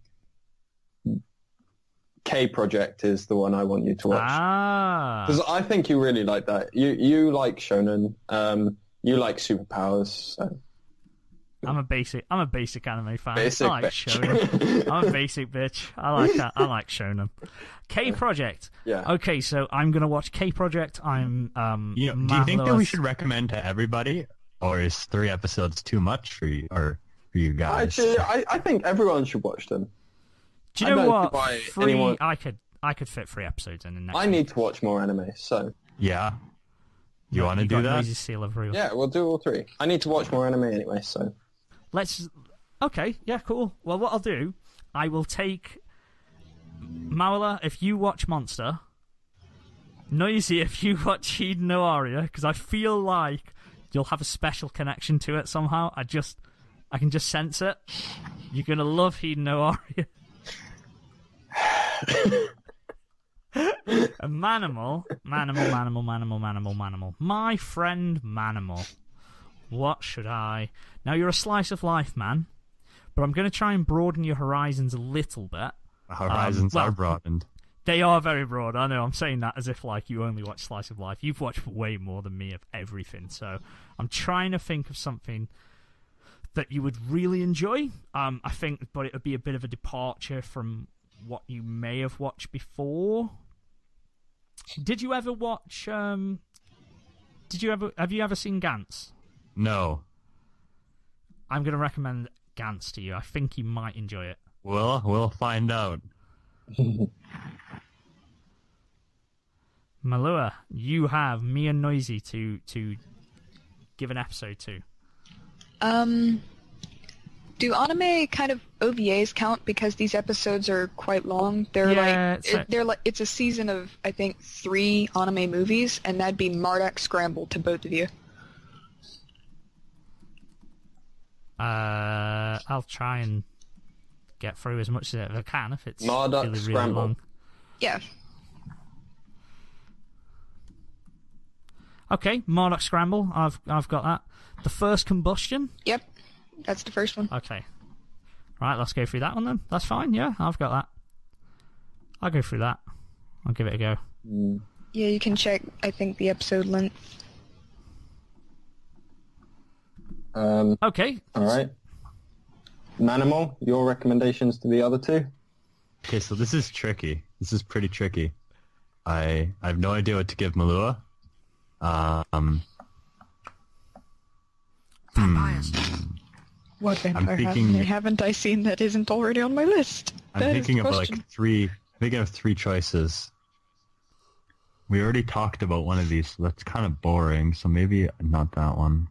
[SPEAKER 3] K Project is the one I want you to watch
[SPEAKER 1] Ah,
[SPEAKER 3] because I think you really like that. You like shonen. You like superpowers. So.
[SPEAKER 1] I'm a basic anime fan.
[SPEAKER 3] Basic
[SPEAKER 1] I like
[SPEAKER 3] bitch.
[SPEAKER 1] shonen. I'm a basic bitch. I like that. I like shonen. K Project.
[SPEAKER 3] Yeah.
[SPEAKER 1] Okay, so I'm gonna watch K Project. I'm
[SPEAKER 2] Do you think that we
[SPEAKER 1] Mahlua's-
[SPEAKER 2] should recommend to everybody, or is 3 episodes too much for you, or for you guys?
[SPEAKER 3] Actually, I think everyone should watch them.
[SPEAKER 1] Do you
[SPEAKER 3] I
[SPEAKER 1] know
[SPEAKER 3] don't
[SPEAKER 1] what?
[SPEAKER 3] see why
[SPEAKER 1] 3,
[SPEAKER 3] anyone-
[SPEAKER 1] I could fit 3 episodes in the next.
[SPEAKER 3] I need to watch more anime, so
[SPEAKER 2] Yeah. You want to do that?
[SPEAKER 1] Noisey Seal of Real.
[SPEAKER 3] Yeah, we'll do all three. I need to watch more anime anyway, so...
[SPEAKER 1] Let's... Okay, yeah, cool. Well, what I'll do, I will take... Mahlua, if you watch Monster... Noisey, if you watch Hiden no Aria, because I feel like you'll have a special connection to it somehow. I can just sense it. You're going to love Hiden no Aria. And Manimal. My friend Manimal. What should I... Now, you're a slice of life man, but I'm going to try and broaden your horizons a little bit.
[SPEAKER 2] Horizons are broadened.
[SPEAKER 1] They are very broad. I know. I'm saying that as if like you only watch slice of life. You've watched way more than me of everything. So I'm trying to think of something that you would really enjoy. I think, but it would be a bit of a departure from what you may have watched before. Did you ever watch? Have you ever seen Gantz?
[SPEAKER 2] No.
[SPEAKER 1] I'm going to recommend Gantz to you. I think you might enjoy it.
[SPEAKER 2] Well, we'll find out.
[SPEAKER 1] Mahlua, you have me and Noisey to give an episode to.
[SPEAKER 4] Do anime kind of OVAs count because these episodes are quite long? It's a season of I think 3 anime movies, and that'd be Marduk Scramble to both of you.
[SPEAKER 1] I'll try and get through as much as I can if it's
[SPEAKER 3] Marduk
[SPEAKER 1] really
[SPEAKER 3] Scramble.
[SPEAKER 1] long.
[SPEAKER 4] Yeah.
[SPEAKER 1] Okay, Marduk Scramble. I've got that. The First Combustion.
[SPEAKER 4] Yep. That's the first one.
[SPEAKER 1] Okay. Right, let's go through that one then. That's fine, yeah, I've got that. I'll go through that. I'll give it a go.
[SPEAKER 4] Yeah, you can check, I think, the episode length.
[SPEAKER 1] Okay.
[SPEAKER 3] Alright. Manimal, your recommendations to the other 2?
[SPEAKER 2] Okay, so this is tricky. This is pretty tricky. I have no idea what to give Mahlua.
[SPEAKER 4] What vampire haven't I seen that isn't already on my list?
[SPEAKER 2] I'm thinking of like 3. I think I have 3 choices. We already talked about one of these, so that's kind of boring. So maybe not that one.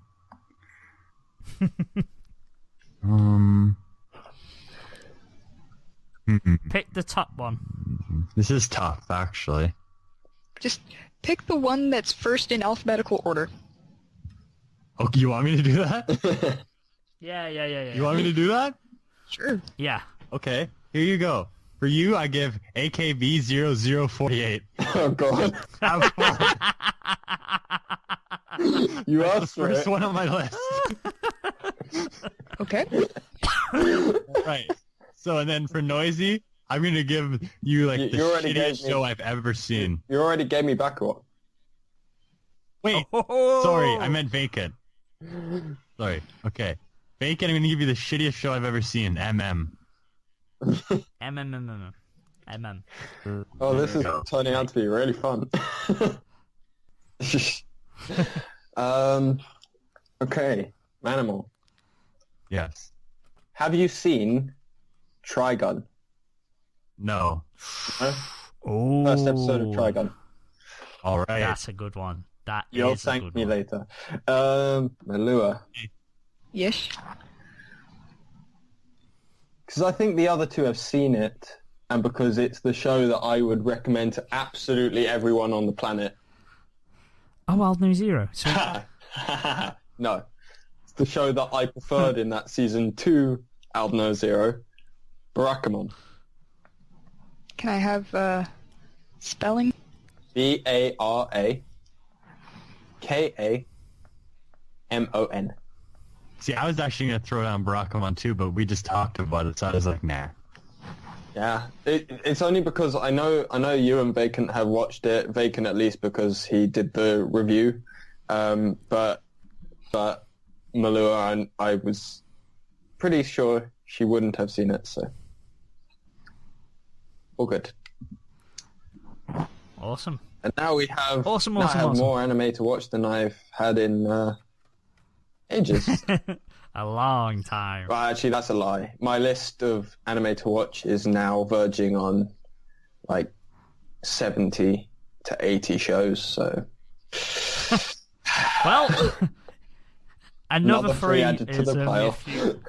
[SPEAKER 1] Pick the top one.
[SPEAKER 2] This is tough, actually.
[SPEAKER 4] Just pick the one that's first in alphabetical order.
[SPEAKER 2] Oh, you want me to do that?
[SPEAKER 1] Yeah.
[SPEAKER 2] You want me to do that?
[SPEAKER 4] Sure.
[SPEAKER 1] Yeah.
[SPEAKER 2] Okay, here you go. For you, I give AKB0048.
[SPEAKER 3] Oh, God.
[SPEAKER 2] Have fun.
[SPEAKER 3] You
[SPEAKER 2] That's
[SPEAKER 3] asked
[SPEAKER 2] the
[SPEAKER 3] for
[SPEAKER 2] first
[SPEAKER 3] it.
[SPEAKER 2] one on my list.
[SPEAKER 4] Okay.
[SPEAKER 2] Right. So, and then for Noisey, I'm going to give you like the
[SPEAKER 3] You already gave
[SPEAKER 2] shittiest
[SPEAKER 3] me-
[SPEAKER 2] show I've ever seen.
[SPEAKER 3] You already gave me Baccarat.
[SPEAKER 2] Wait, sorry, I meant Vacant. Sorry, okay. Vacant, I'm going to give you the shittiest show I've ever seen, MM.
[SPEAKER 1] MM.
[SPEAKER 3] Oh, this is turning out to be really fun. Okay, Manimal.
[SPEAKER 2] Yes.
[SPEAKER 3] Have you seen Trigun?
[SPEAKER 2] No.
[SPEAKER 3] No?
[SPEAKER 1] Oh.
[SPEAKER 3] First episode of Trigun.
[SPEAKER 2] All right.
[SPEAKER 1] That's a good one. That
[SPEAKER 3] You'll
[SPEAKER 1] is a
[SPEAKER 3] thank
[SPEAKER 1] good
[SPEAKER 3] me
[SPEAKER 1] one.
[SPEAKER 3] later. Mahlua.
[SPEAKER 4] Yes.
[SPEAKER 3] Because I think the other 2 have seen it, and because it's the show that I would recommend to absolutely everyone on the planet.
[SPEAKER 1] Oh, Wild New Zero. So,
[SPEAKER 3] No. It's the show that I preferred in that season 2, Albino Zero, Barakamon.
[SPEAKER 4] Can I have spelling?
[SPEAKER 3] Barakamon.
[SPEAKER 2] See, I was actually going to throw down Barakamon too, but we just talked about it, so I was like, nah.
[SPEAKER 3] Yeah, it's only because I know you and Vacant have watched it. Vacant at least because he did the review, but Mahlua and I was pretty sure she wouldn't have seen it. So all good.
[SPEAKER 1] awesome.
[SPEAKER 3] And now we have
[SPEAKER 1] Awesome.
[SPEAKER 3] more anime to watch than I've had in ages.
[SPEAKER 1] A long time.
[SPEAKER 3] Well, actually, that's a lie. My list of anime to watch is now verging on like 70 to 80 shows, so
[SPEAKER 1] Well, another
[SPEAKER 3] three
[SPEAKER 1] three
[SPEAKER 3] added to
[SPEAKER 1] is
[SPEAKER 3] the
[SPEAKER 1] only a
[SPEAKER 3] pile.
[SPEAKER 1] few.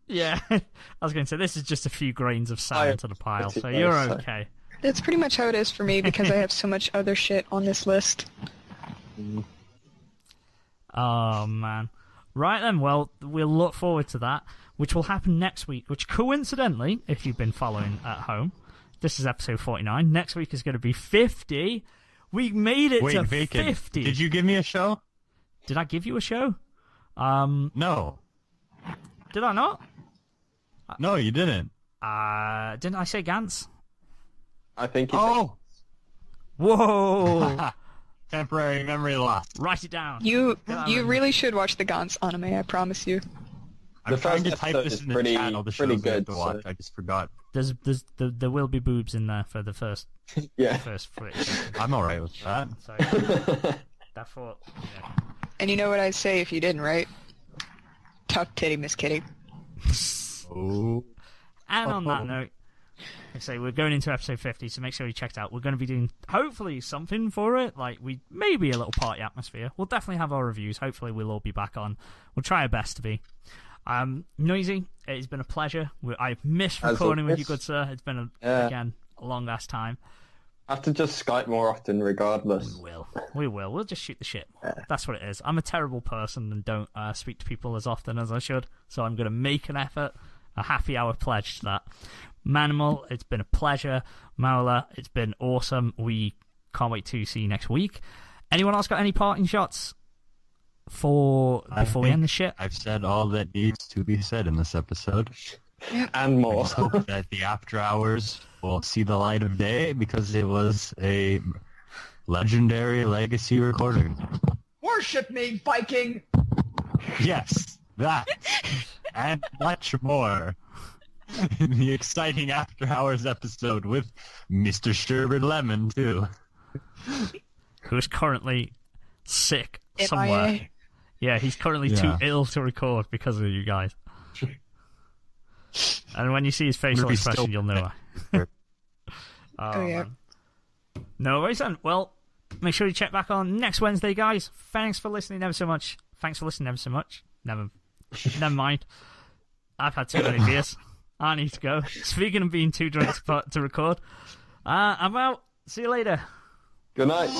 [SPEAKER 1] Yeah, I was going to say this is just a few grains of sand to the pile, so
[SPEAKER 3] pretty
[SPEAKER 1] you're
[SPEAKER 3] close, so-
[SPEAKER 1] okay.
[SPEAKER 4] That's pretty much how it is for me because I have so much other shit on this list.
[SPEAKER 1] Oh man. Right then, well, we'll look forward to that, which will happen next week, which coincidentally, if you've been following at home, this is episode 49. Next week is going to be 50. We made it to
[SPEAKER 2] Vacant.
[SPEAKER 1] 50.
[SPEAKER 2] Did you give me a show?
[SPEAKER 1] Did I give you a show?
[SPEAKER 2] No.
[SPEAKER 1] Did I not?
[SPEAKER 2] No, you didn't.
[SPEAKER 1] Didn't I say Gantz?
[SPEAKER 3] I think it's
[SPEAKER 2] Oh!
[SPEAKER 1] Whoa!
[SPEAKER 2] Temporary memory loss.
[SPEAKER 1] Write it down.
[SPEAKER 4] You
[SPEAKER 1] Yeah,
[SPEAKER 4] really should watch the Gantz anime, I promise you.
[SPEAKER 2] I'm
[SPEAKER 3] The
[SPEAKER 2] trying
[SPEAKER 3] first
[SPEAKER 2] to type
[SPEAKER 3] episode
[SPEAKER 2] this
[SPEAKER 3] is
[SPEAKER 2] in the
[SPEAKER 3] pretty-
[SPEAKER 2] chat, all the
[SPEAKER 3] pretty
[SPEAKER 2] shows I have
[SPEAKER 3] good,
[SPEAKER 2] to watch.
[SPEAKER 3] so-
[SPEAKER 2] I just forgot.
[SPEAKER 1] There will be boobs in there for the first
[SPEAKER 3] yeah.
[SPEAKER 1] footage.
[SPEAKER 2] I'm alright with that.
[SPEAKER 1] So that thought, yeah.
[SPEAKER 4] And you know what I'd say if you didn't, right? Tuck titty, Miss Kitty.
[SPEAKER 2] Oh.
[SPEAKER 1] And on that note, I say we're going into episode 50, so make sure you check it out. We're going to be doing hopefully something for it, like maybe a little party atmosphere. We'll definitely have our reviews. Hopefully we'll all be back on. We'll try our best to be. Noisey, it's been a pleasure. I've missed
[SPEAKER 3] As
[SPEAKER 1] recording with
[SPEAKER 3] always.
[SPEAKER 1] you, good sir. It's been again a long ass time.
[SPEAKER 3] I have to just Skype more often regardless.
[SPEAKER 1] We will. We'll just shoot the shit. That's what it is. I'm a terrible person and don't speak to people as often as I should, so I'm going to make an effort. A happy hour pledge to that. Manimal, it's been a pleasure. Mahlua, it's been awesome. We can't wait to see you next week. Anyone else got any parting shots before we end the shit?
[SPEAKER 2] I've said all that needs to be said in this episode.
[SPEAKER 3] And
[SPEAKER 2] I
[SPEAKER 3] more.
[SPEAKER 2] just hope that the after hours will see the light of day because it was a legendary legacy recording.
[SPEAKER 4] Worship me, Viking!
[SPEAKER 2] Yes, that and much more in the exciting after hours episode with Mr. Sherbert Lemon too.
[SPEAKER 1] Who's currently sick
[SPEAKER 4] MIA.
[SPEAKER 1] somewhere. Yeah, he's currently too ill to record because of you guys. And when you see his facial
[SPEAKER 2] Maybe
[SPEAKER 1] expression,
[SPEAKER 2] still-
[SPEAKER 1] you'll know why.
[SPEAKER 4] Oh, yeah.
[SPEAKER 1] Man. No worries then. Well, make sure you check back on next Wednesday, guys. Thanks for listening ever so much. Never mind. I've had too many beers. I need to go. Speaking of being too drunk to record, I'm out. See you later.
[SPEAKER 3] Good night.